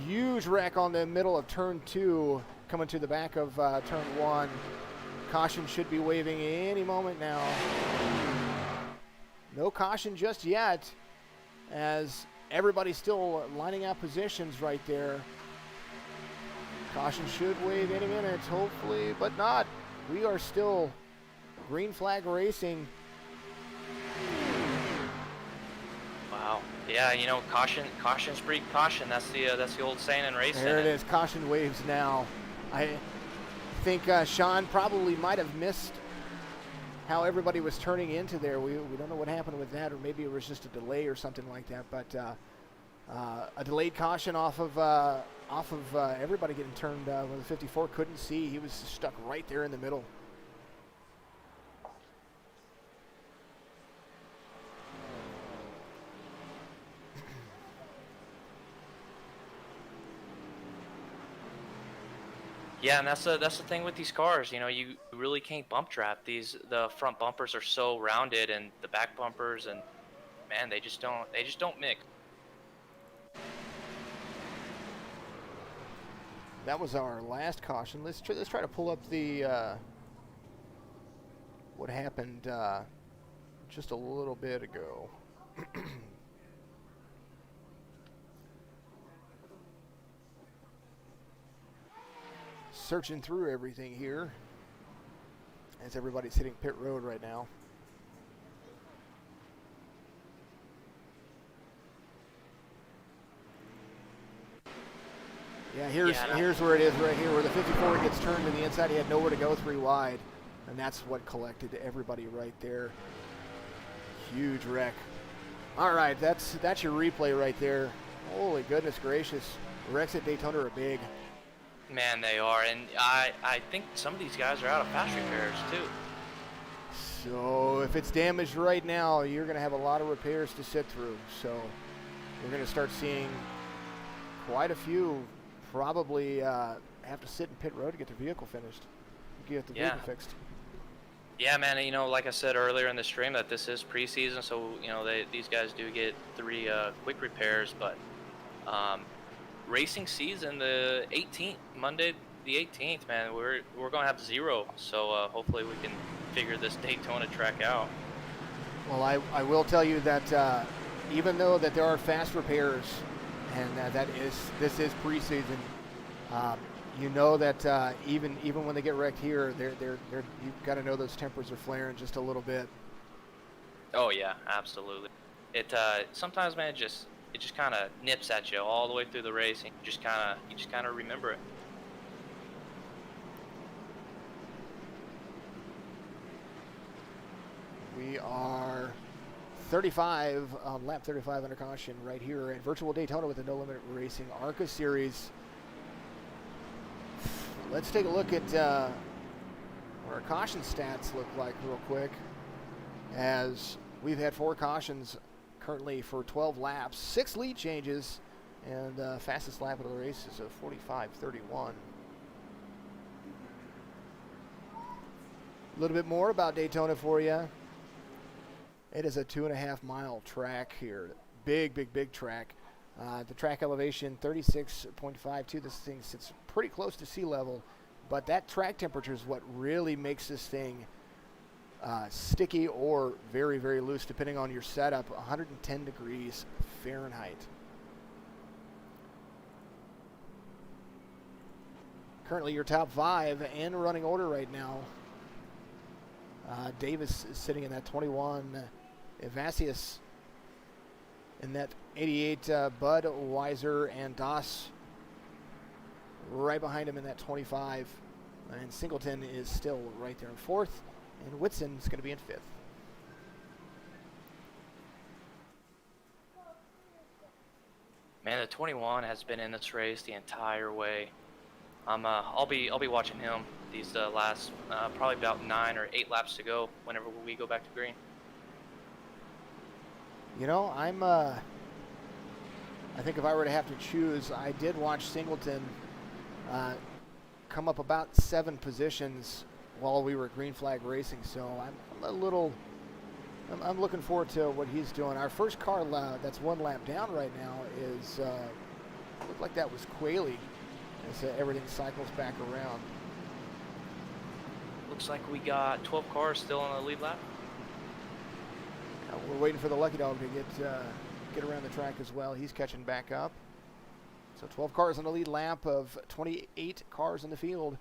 Huge wreck on the middle of turn 2, coming to the back of turn 1. Caution should be waving any moment now. No caution just yet, as everybody's still lining out positions right there. Caution should wave any minute, hopefully, but not. We are still green flag racing. Wow. Yeah, you know, caution's breed caution. That's the old saying in racing. There it is. Caution waves now. I think Sean probably might have missed how everybody was turning into there. We don't know what happened with that, or maybe it was just a delay or something like that. But a delayed caution off of everybody getting turned when the 54 couldn't see. He was stuck right there in the middle. Yeah, and that's the thing with these cars. You know, you really can't bump trap these. The front bumpers are so rounded, and the back bumpers, and man, they just don't mix. That was our last caution. Let's try to pull up the what happened just a little bit ago. Searching through everything here as everybody's hitting pit road right now. Yeah, here's where it is right here, where the 54 gets turned to the inside. He had nowhere to go, 3 wide, and that's what collected everybody right there. Huge wreck. All right, that's your replay right there. Holy goodness gracious. Wrecks at Daytona are big. Man, they are, and I think some of these guys are out of fast repairs too. So if it's damaged right now, you're going to have a lot of repairs to sit through. So we're going to start seeing quite a few probably have to sit in pit road to get their vehicle finished, get the vehicle fixed. Yeah, man, you know, like I said earlier in the stream, that this is preseason, so, you know, these guys do get 3 quick repairs, but racing season, the 18th, Monday the 18th, man, we're going to have 0, so hopefully we can figure this Daytona track out. Well, I will tell you that even though that there are fast repairs, and this is preseason, you know that even when they get wrecked here, you've got to know those tempers are flaring just a little bit. Oh yeah, absolutely. It sometimes, man, it just kind of nips at you all the way through the race, and you just kind of remember it. We are 35 on lap 35 under caution right here at Virtual Daytona with the No Limit Racing ARCA Series. Let's take a look at what our caution stats look like real quick, as we've had 4 cautions currently for 12 laps, 6 lead changes, and fastest lap of the race is a 45:31. A little bit more about Daytona for you. It is a 2.5 mile track here. Big track. The track elevation 36.52. This thing sits pretty close to sea level, but that track temperature is what really makes this thing sticky or very, very loose, depending on your setup. 110 degrees Fahrenheit. Currently your top 5 in running order right now. Davis is sitting in that 21. Evasius in that 88. Budweiser and Doss right behind him in that 25. And Singleton is still right there in 4th. And Whitson is going to be in 5th. Man, the 21 has been in this race the entire way. I'll be watching him these last probably about 9 or 8 laps to go whenever we go back to green. You know, I think if I were to have to choose, I did watch Singleton come up about 7 positions while we were at Green Flag Racing, so I'm looking forward to what he's doing. Our first car that's 1 lap down right now is looked like that was Quayle as everything cycles back around. Looks like we got 12 cars still on the lead lap. We're waiting for the Lucky Dog to get around the track as well. He's catching back up. So 12 cars on the lead lap of 28 cars in the field.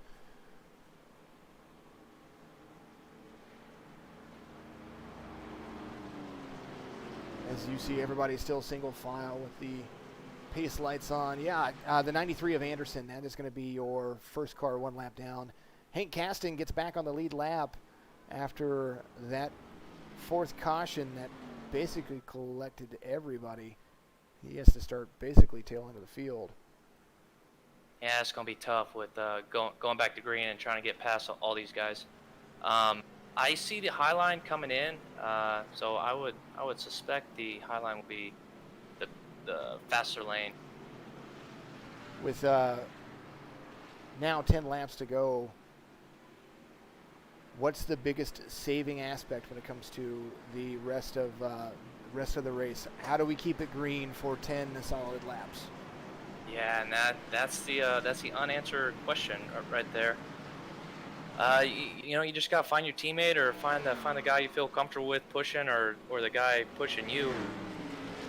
As you see, everybody's still single file with the pace lights on. Yeah, the 93 of Anderson, that is going to be your first car 1 lap down. Hank Caston gets back on the lead lap after that 4th caution that basically collected everybody. He has to start basically tail end of the field. Yeah, it's going to be tough with going back to green and trying to get past all these guys. I see the high line coming in, so I would suspect the high line will be the faster lane. With now 10 laps to go, what's the biggest saving aspect when it comes to the rest of the race? How do we keep it green for 10 solid laps? Yeah, and that's the unanswered question right there. You just gotta find your teammate or find the guy you feel comfortable with pushing, or the guy pushing you.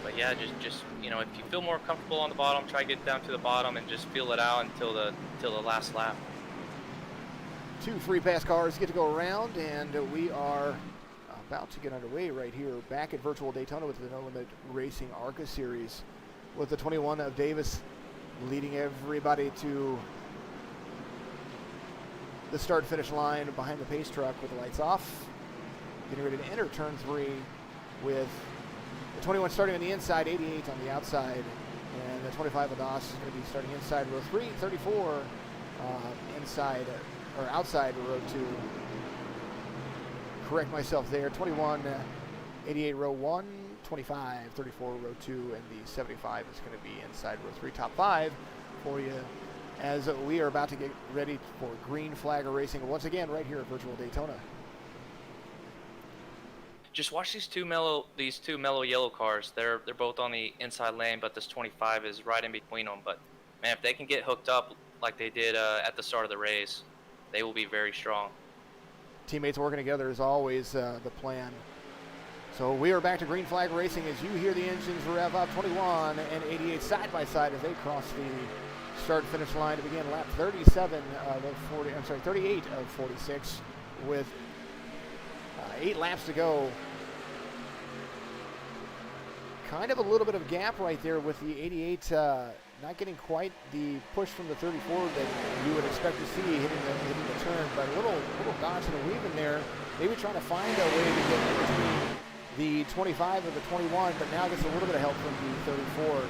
But yeah, just if you feel more comfortable on the bottom, try to get down to the bottom and just feel it out until the last lap. 2 free pass cars get to go around, and we are about to get underway right here back at Virtual Daytona with the No Limit Racing ARCA Series, with the 21 of Davis leading everybody to the start-finish line behind the pace truck with the lights off. Getting ready to enter turn 3 with the 21 starting on the inside, 88 on the outside, and the 25 of Doss is going to be starting inside row 3, 34 inside or outside row 2. Correct myself there. 21, 88 row 1, 25, 34 row 2, and the 75 is going to be inside row 3. Top 5 for you as we are about to get ready for Green Flag Racing once again right here at Virtual Daytona. Just watch these two mellow yellow cars. They're both on the inside lane, but this 25 is right in between them. But man, if they can get hooked up like they did at the start of the race, they will be very strong. Teammates working together is always the plan. So we are back to Green Flag Racing as you hear the engines rev up. 21 and 88 side by side as they cross the start-finish line to begin lap 37 of 40. I'm sorry, 38 of 46 with 8 laps to go. Kind of a little bit of gap right there with the 88 not getting quite the push from the 34 that you would expect to see hitting the turn, but a little dodge and a weave in there. Maybe trying to find a way to get in between the 25 and the 21, but now gets a little bit of help from the 34.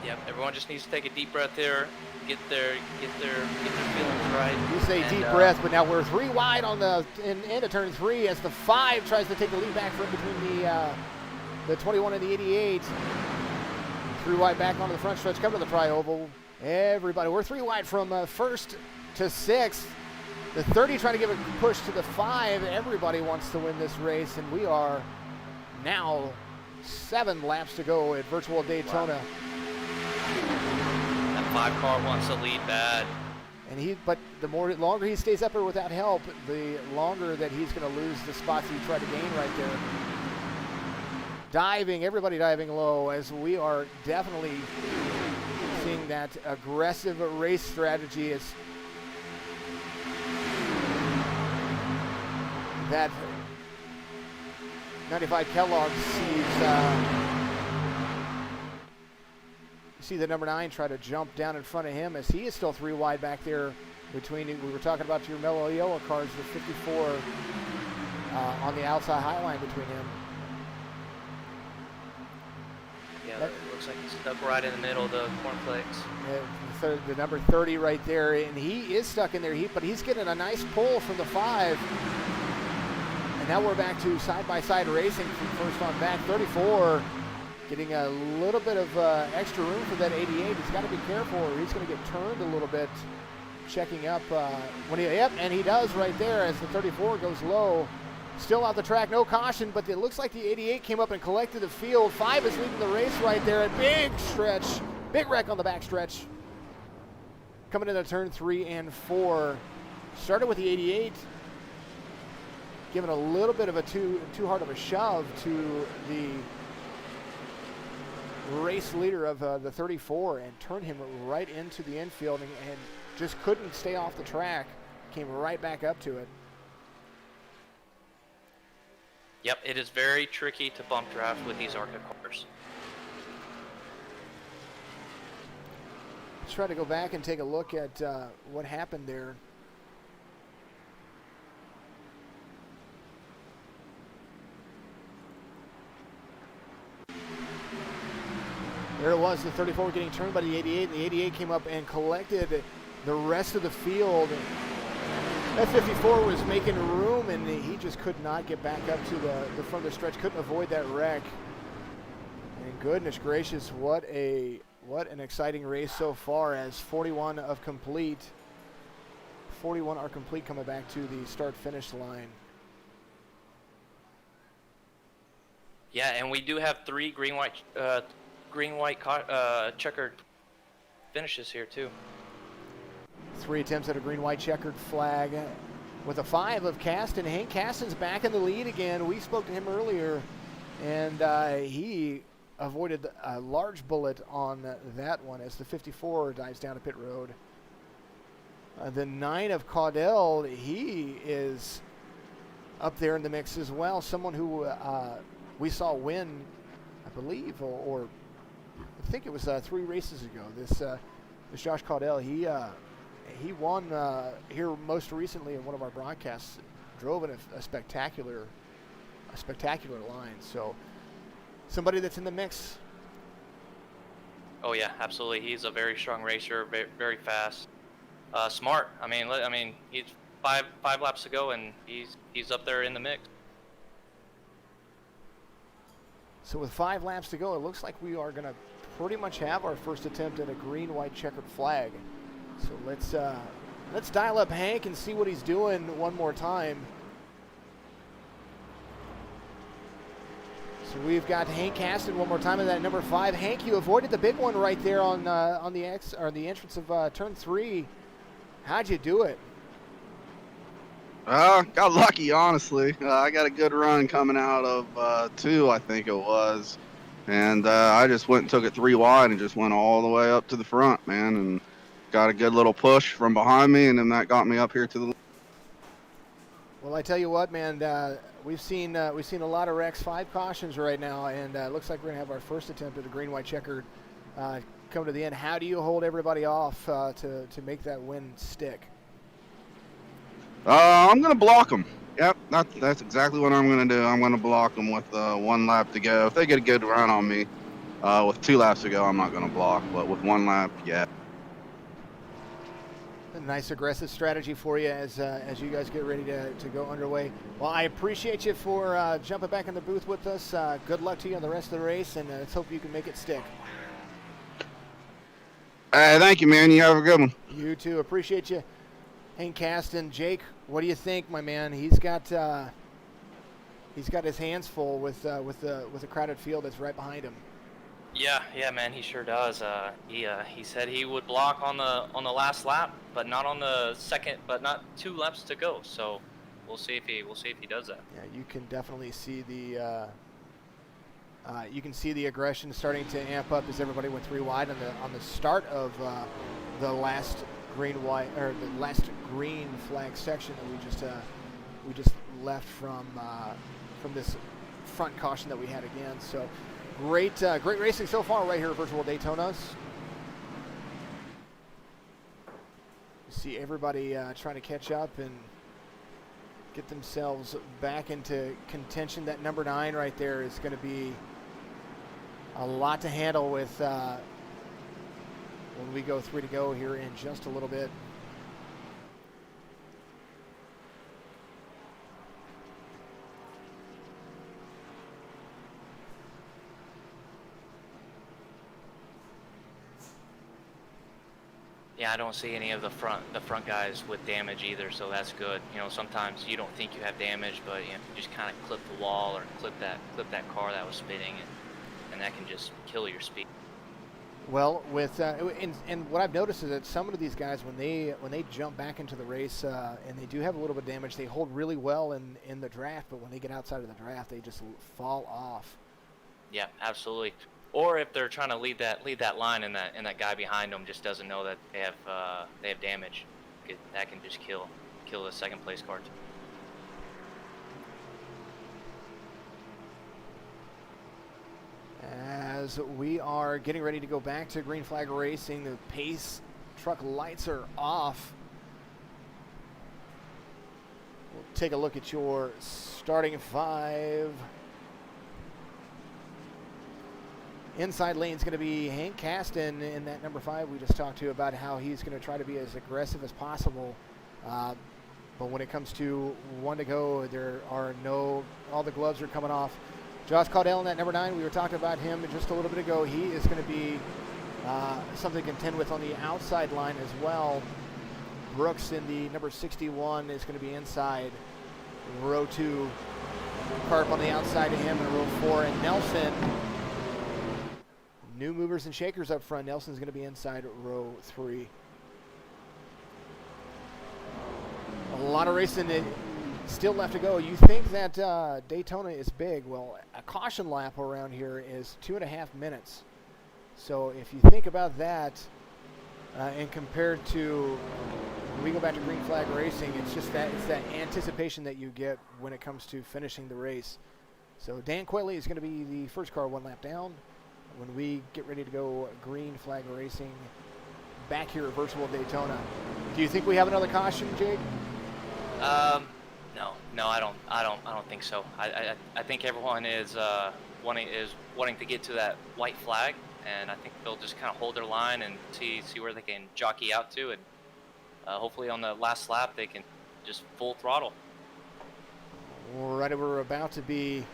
Yep, everyone just needs to take a deep breath here, get their feelings right. You say deep breath, but now we're 3 wide on the end of turn 3 as the 5 tries to take the lead back from between the 21 and the 88. 3 wide back onto the front stretch, coming to the tri-oval. Everybody, we're 3 wide from first to 6th. The 30 trying to give a push to the 5. Everybody wants to win this race, and we are now 7 laps to go at Virtual Daytona. Wow. That 5 car wants to lead bad. But the longer he stays up there without help, the longer that he's going to lose the spots he tried to gain right there. Diving, everybody diving low, as we are definitely seeing that aggressive race strategy is that 95 Kellogg see the number 9 try to jump down in front of him, as he is still 3 wide back there between, we were talking about your mellow yellow cars, the 54 on the outside high line between him. Yeah, it looks like he's stuck right in the middle of the cornflakes. The number 30 right there, and he is stuck in there, but he's getting a nice pull from the 5. And now we're back to side-by-side racing from first on back. 34 getting a little bit of extra room for that 88. He's got to be careful or he's going to get turned a little bit, checking up. And he does right there as the 34 goes low. Still out the track, no caution, but it looks like the 88 came up and collected the field. 5 is leading the race right there. A big stretch, big wreck on the back stretch. Coming into turn 3 and 4. Started with the 88. Giving a little bit of a too hard of a shove to the race leader of the 34 and turned him right into the infield and just couldn't stay off the track. Came right back up to it. Yep, it is very tricky to bump draft with these ARCA cars. Let's try to go back and take a look at what happened there. There it was, the 34 getting turned by the 88, and the 88 came up and collected the rest of the field. That 54 was making room, and he just could not get back up to the front of the stretch, couldn't avoid that wreck. And goodness gracious, what an exciting race so far, as 41 are complete coming back to the start-finish line. Yeah, and we do have 3 green-white checkered finishes here too. 3 attempts at a green-white checkered flag with a 5 of Caston. Hank Caston's back in the lead again. We spoke to him earlier, and he avoided a large bullet on that one as the 54 dives down to pit road. The 9 of Caudell, he is up there in the mix as well. Someone who we saw win, I believe, or I think it was 3 races ago. This Josh Caudell, he won here most recently in one of our broadcasts. Drove in a spectacular line. So somebody that's in the mix. Oh yeah, absolutely. He's a very strong racer, very, very fast, smart. I mean, he's five laps to go, and he's up there in the mix. So with 5 laps to go, it looks like we are going to pretty much have our first attempt at a green-white checkered flag. So let's dial up Hank and see what he's doing one more time. So we've got Hank Caston one more time in that number 5. Hank, you avoided the big one right there on the entrance of turn 3. How'd you do it? Got lucky, honestly. I got a good run coming out of 2, I think it was. And I just went and took it 3 wide and just went all the way up to the front, man. And got a good little push from behind me, and then that got me up here to the... Well, I tell you what, man, we've seen a lot of wrecks, 5 cautions right now, and it looks like we're going to have our first attempt at the green-white checkered come to the end. How do you hold everybody off to make that win stick? I'm going to block them. Yep, that's exactly what I'm going to do. I'm going to block them with 1 lap to go. If they get a good run on me with 2 laps to go, I'm not going to block. But with 1 lap, yeah. A nice aggressive strategy for you as you guys get ready to go underway. Well, I appreciate you for jumping back in the booth with us. Good luck to you on the rest of the race, and let's hope you can make it stick. Thank you, man. You have a good one. You too. Appreciate you. Hank Caston. Jake, what do you think, my man? He's got his hands full with the crowded field that's right behind him. Yeah, man, he sure does. He said he would block on the last lap, but not on the second, but not 2 laps to go. So we'll see if he does that. Yeah, you can definitely see the aggression starting to amp up as everybody went 3 wide on the start of the last green flag section that we just left from this front caution that we had again. So great racing so far right here at Virtual Daytonas. You see everybody trying to catch up and get themselves back into contention. That number 9 right there is going to be a lot to handle with when we go 3 to go here in just a little bit. Yeah, I don't see any of the front guys with damage either, so that's good. You know, sometimes you don't think you have damage, but you just kind of clip the wall or clip that car that was spinning, and that can just kill your speed. Well, with and what I've noticed is that some of these guys, when they jump back into the race and they do have a little bit of damage, they hold really well in the draft, but when they get outside of the draft, they just fall off. Yeah, absolutely. Or if they're trying to lead that line and that guy behind them just doesn't know that they have damage, that can just kill the second place car too. As we are getting ready to go back to green flag racing, the pace truck lights are off. We'll take a look at your starting 5. Inside lane is going to be Hank Kasten in that number 5. We just talked to you about how he's going to try to be as aggressive as possible. But when it comes to 1 to go, all the gloves are coming off. Josh Caudell in that number 9, we were talking about him just a little bit ago. He is going to be something to contend with on the outside line as well. Brooks in the number 61 is going to be inside row 2. Carp on the outside of him in row 4. And Nelson, new movers and shakers up front. Nelson's going to be inside row 3. A lot of racing still left to go. You think that Daytona is big. Well, a caution lap around here is 2.5 minutes. So if you think about that and compared to when we go back to green flag racing, it's that anticipation that you get when it comes to finishing the race. So Dan Quayle is going to be the first car 1 lap down when we get ready to go green flag racing back here at Virtual Daytona. Do you think we have another caution, Jake? No, I don't think so. I think everyone is wanting to get to that white flag, and I think they'll just kind of hold their line and see where they can jockey out to, and hopefully on the last lap they can just full throttle. All right, we're about to be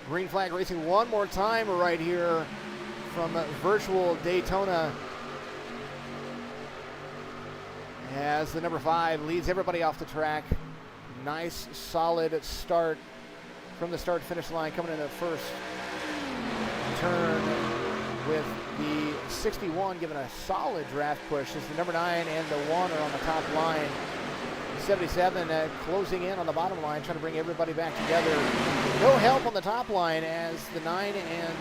green flag racing one more time right here from Virtual Daytona, as the number 5 leads everybody off the track. Nice, solid start from the start-finish line, coming in the first turn with the 61 giving a solid draft push as the number 9 and the 1 are on the top line. 77 closing in on the bottom line, trying to bring everybody back together. No help on the top line as the 9 and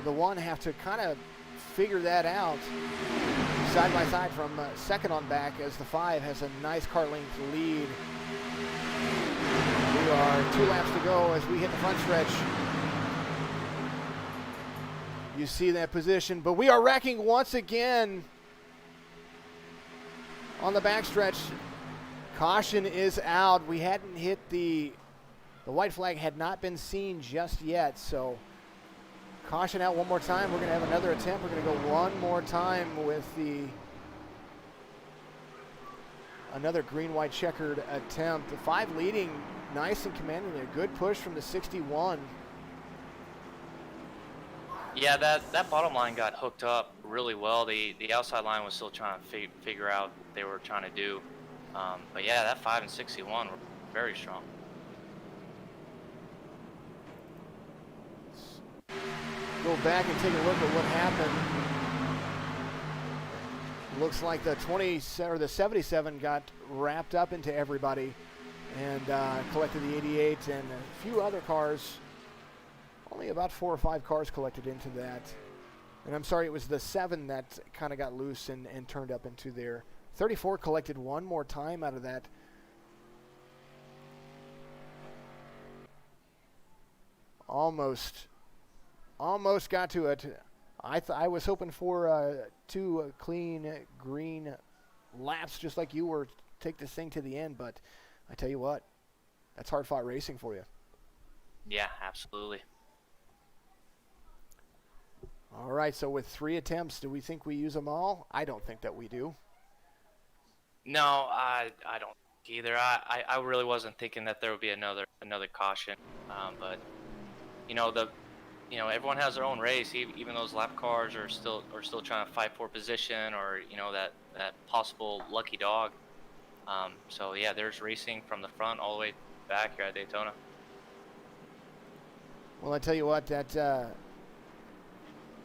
the 1 have to kind of figure that out side by side from second on back, as the 5 has a nice car length lead. We are 2 laps to go as we hit the front stretch. You see that position, but we are wrecking once again on the backstretch. Caution is out. We hadn't hit the white flag had not been seen just yet, so caution out one more time. We're going to have another attempt. We're going to go one more time with another green-white checkered attempt. The 5 leading, nice and commanding. A good push from the 61. Yeah, that bottom line got hooked up really well. The outside line was still trying to figure out what they were trying to do. But yeah, that 5 and 61 were very strong. go back and take a look at what happened. Looks like the 77 got wrapped up into everybody and collected the 88 and a few other cars. Only about 4 or 5 cars collected into that. And I'm sorry, it was the 7 that kind of got loose and turned up into there. 34 collected one more time out of that. Almost got to it. I was hoping for 2 clean green laps, just like you were, take this thing to the end. But I tell you what, that's hard-fought racing for you. Yeah, absolutely. All right, so with 3 attempts, do we think we use them all? I don't think that we do. No, I don't either. I really wasn't thinking that there would be another caution. But everyone has their own race. Even those lap cars are still trying to fight for position, or that possible lucky dog. So yeah, there's racing from the front all the way back here at Daytona. Well, I tell you what, that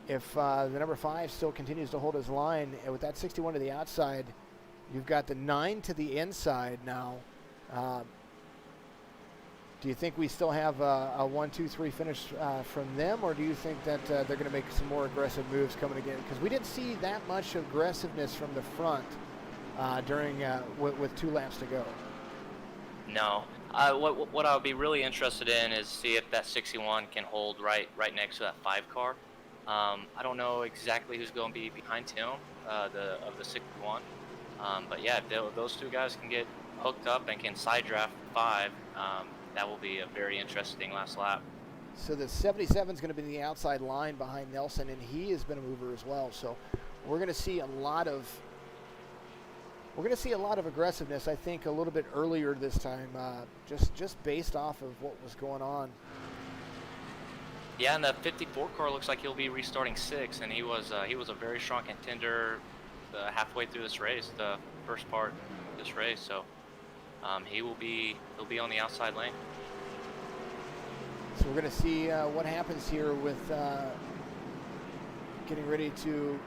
if the number 5 still continues to hold his line with that 61 to the outside, you've got the 9 to the inside now. Do you think we still have a 1, 2, 3 finish from them, or do you think that they're going to make some more aggressive moves coming again? Because we didn't see that much aggressiveness from the front during with 2 laps to go. No. What I would be really interested in is see if that 61 can hold right next to that 5 car. I don't know exactly who's going to be behind him, of the 61. But yeah, if those 2 guys can get hooked up and can side draft 5, that will be a very interesting last lap. So the 77 is going to be the outside line behind Nelson, and he has been a mover as well. So we're going to see a lot of aggressiveness, I think, a little bit earlier this time, just based off of what was going on. Yeah, and the 54 car looks like he'll be restarting 6, and he was a very strong contender halfway through this race, the first part of this race. So he'll be on the outside lane. So we're going to see what happens here with getting ready to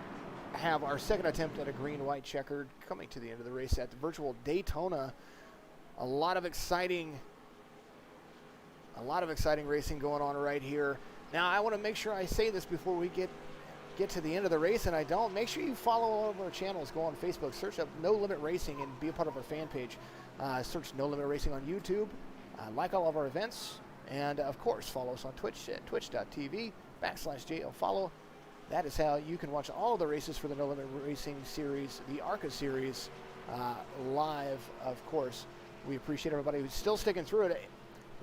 have our second attempt at a green-white checkered coming to the end of the race at the virtual Daytona. A lot of exciting racing going on right here. Now, I want to make sure I say this before we get to the end of the race, and I don't. Make sure you follow all of our channels. Go on Facebook, search up No Limit Racing, and be a part of our fan page. Search No Limit Racing on YouTube. Like all of our events, and of course, follow us on Twitch at twitch.tv/JL Follow. That is how you can watch all of the races for the No Limit Racing series, the ARCA series, live, of course. We appreciate everybody who's still sticking through it.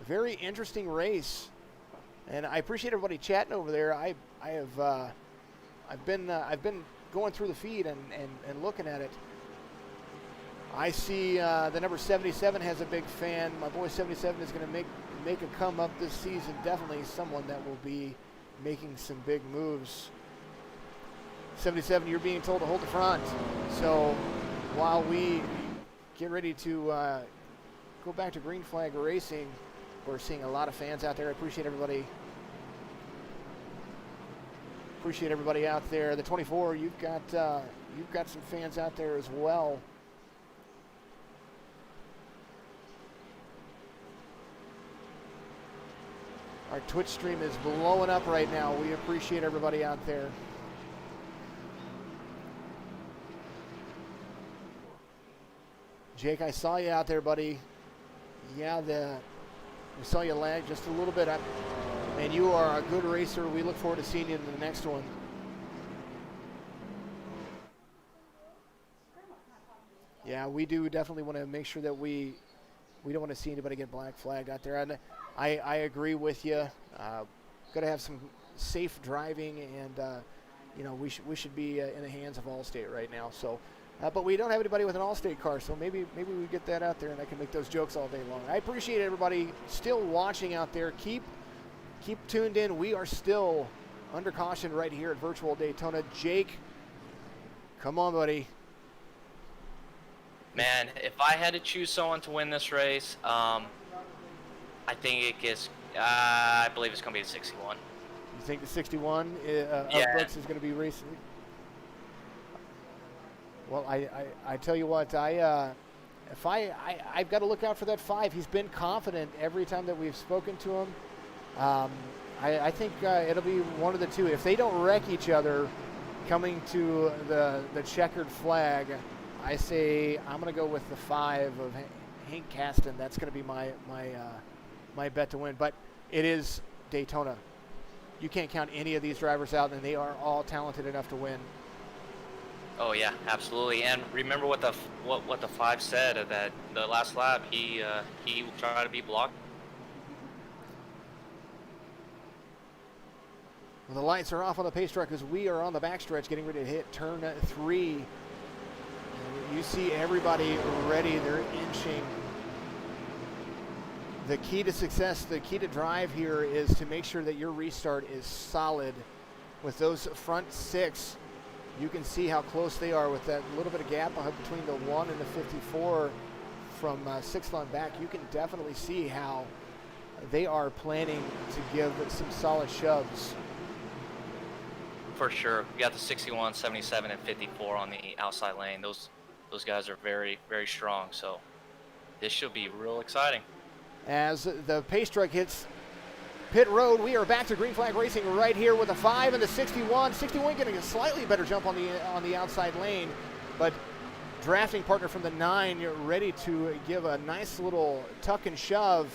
Very interesting race, and I appreciate everybody chatting over there. I've been going through the feed and looking at it. I see the number 77 has a big fan. My boy 77 is going to make a come up this season. Definitely someone that will be making some big moves. 77, you're being told to hold the front. So while we get ready to go back to green flag racing, we're seeing a lot of fans out there. I appreciate everybody. Appreciate everybody out there. The 24, you've got some fans out there as well. Our Twitch stream is blowing up right now. We appreciate everybody out there. Jake, I saw you out there, buddy. Yeah, we saw you lag just a little bit. Man, you are a good racer. We look forward to seeing you in the next one. Yeah, we do definitely want to make sure that we don't want to see anybody get black flagged out there. And I agree with you. Got to have some safe driving, and we should be in the hands of Allstate right now. So, but we don't have anybody with an Allstate car, so maybe we get that out there, and I can make those jokes all day long. I appreciate everybody still watching out there. Keep tuned in. We are still under caution right here at Virtual Daytona. Jake, come on, buddy. Man, if I had to choose someone to win this race, I think it gets. I believe it's going to be the 61. You think the 61 of Yeah. Brooks is going to be racing? Well, I tell you what, I've got to look out for that 5. He's been confident every time that we've spoken to him. I think it'll be one of the two. If they don't wreck each other coming to the checkered flag, I say I'm going to go with the 5 of Hank Kasten. That's going to be my bet to win. But it is Daytona. You can't count any of these drivers out, and they are all talented enough to win. Oh yeah, absolutely. And remember what the 5 said of that the last lap. He tried to be blocked. Well, the lights are off on the pace track as we are on the backstretch getting ready to hit turn 3. And you see everybody ready. They're inching. The key to success, the key to drive here is to make sure that your restart is solid. With those front 6, you can see how close they are with that little bit of gap between the 1 and the 54 from 6th on back. You can definitely see how they are planning to give some solid shoves. For sure. We got the 61, 77, and 54 on the outside lane. Those guys are very, very strong. So this should be real exciting. As the pace truck hits pit road, we are back to green flag racing right here with the 5 and the 61. 61 getting a slightly better jump on the outside lane, but drafting partner from the 9 ready to give a nice little tuck and shove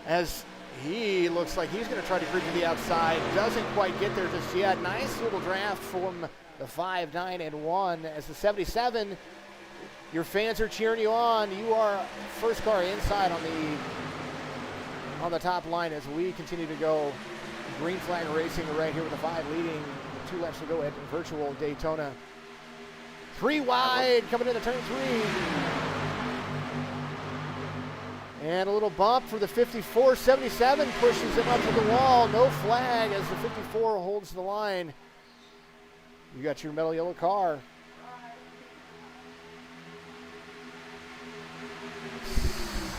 as he looks like he's going to try to creep to the outside. Doesn't quite get there just yet. Nice little draft from the 5, 9, and 1 as the 77. Your fans are cheering you on. You are first car inside on the top line as we continue to go. Green flag racing right here with the 5 leading. 2 laps to go at virtual Daytona. 3 wide coming into turn 3. And a little bump for the 54. 77 pushes him up to the wall. No flag as the 54 holds the line. You got your metal yellow car.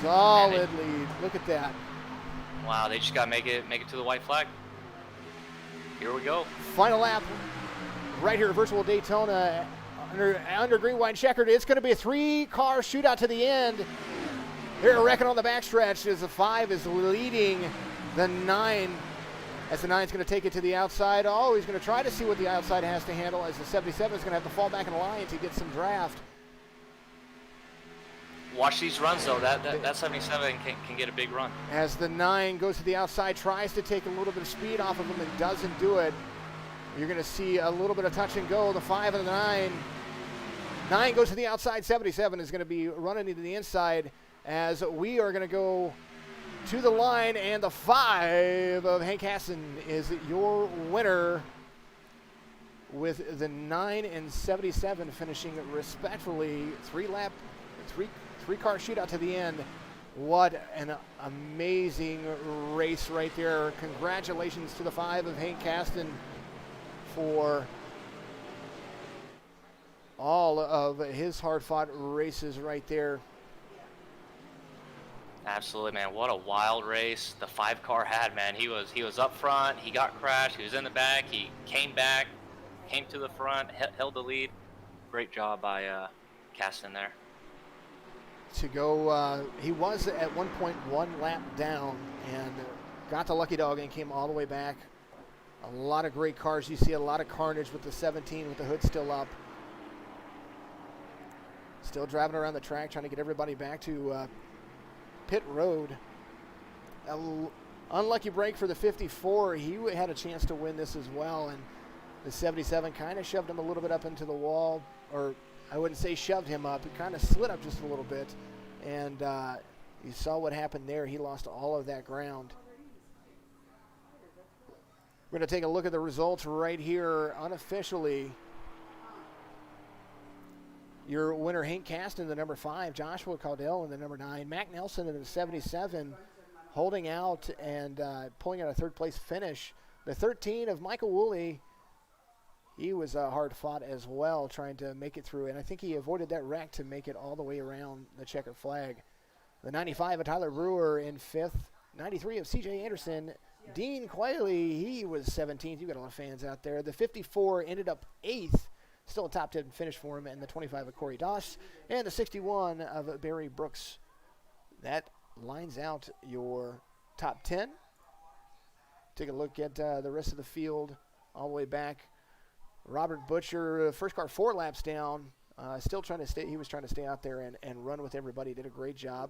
Solid lead. Look at that. Wow, they just got to make it to the white flag. Here we go. Final lap right here at virtual Daytona under green, white, checkered. It's going to be a 3-car shootout to the end. They're wrecking on the backstretch as the 5 is leading the 9. As the 9 is going to take it to the outside. Oh, he's going to try to see what the outside has to handle as the 77 is going to have to fall back in line to get some draft. Watch these runs though. That 77 can get a big run. As the 9 goes to the outside, tries to take a little bit of speed off of him and doesn't do it. You're going to see a little bit of touch and go. The 5 and the 9. 9 goes to the outside. 77 is going to be running into the inside as we are going to go to the line. And the 5 of Hank Kasten is your winner with the 9 and 77 finishing respectfully. 3-car shootout to the end. What an amazing race right there. Congratulations to the 5 of Hank Kasten for all of his hard-fought races right there. Absolutely, man. What a wild race the 5-car had, man. He was up front. He got crashed. He was in the back. He came back, came to the front, held the lead. Great job by Kasten there. To go, he was at one point 1 lap down and got the lucky dog and came all the way back. A lot of great cars. You see a lot of carnage with the 17 with the hood still up. Still driving around the track trying to get everybody back to pit road. Unlucky break for the 54. He had a chance to win this as well, and the 77 kind of shoved him a little bit up into the wall, or I wouldn't say shoved him up. He kind of slid up just a little bit, and you saw what happened there. He lost all of that ground. We're going to take a look at the results right here unofficially. Your winner, Hank Kasten, the number 5, Joshua Caudill in the number 9, Mac Nelson in the 77, holding out and pulling out a 3rd place finish. The 13 of Michael Woolley, he was hard fought as well, trying to make it through, and I think he avoided that wreck to make it all the way around the checkered flag. The 95 of Tyler Brewer in 5th, 93 of CJ Anderson, Dean Quayle, he was 17th. You got a lot of fans out there. The 54 ended up 8th. Still a top 10 finish for him. And the 25 of Corey Doss. And the 61 of Barry Brooks. That lines out your top 10. Take a look at the rest of the field all the way back. Robert Butcher, first car 4 laps down. Still trying to stay. He was trying to stay out there and run with everybody. Did a great job.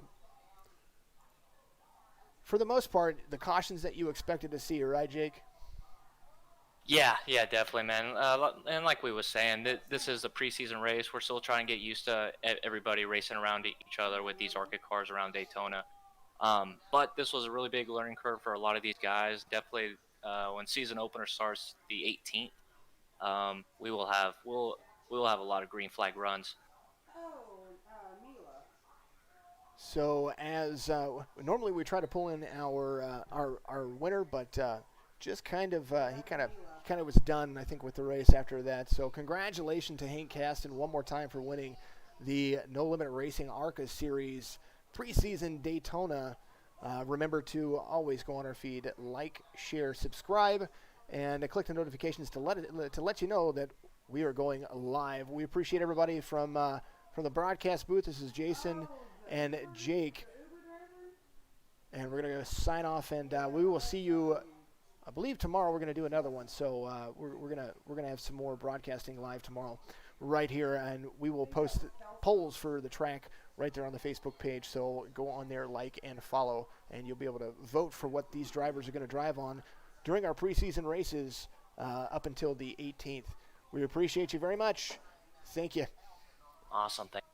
For the most part, the cautions that you expected to see, right, Jake? Yeah, definitely, man. And like we was saying, this is a preseason race. We're still trying to get used to everybody racing around each other with these ARCA cars around Daytona. But this was a really big learning curve for a lot of these guys. Definitely, when season opener starts the 18th, we will have a lot of green flag runs. So as normally we try to pull in our winner, but just kind of he kind of was done, I think, with the race after that. So congratulations to Hank Kasten one more time for winning the No Limit Racing ARCA Series preseason Daytona. Remember to always go on our feed, like, share, subscribe, and click the notifications to let you know that we are going live. We appreciate everybody from the broadcast booth. This is Jason and Jake, and we're gonna sign off, and we will see you. I believe tomorrow we're gonna do another one, so we're gonna have some more broadcasting live tomorrow, right here, and we will post polls for the track right there on the Facebook page. So go on there, like and follow, and you'll be able to vote for what these drivers are gonna drive on during our preseason races up until the 18th. We appreciate you very much. Thank you. Awesome. Thank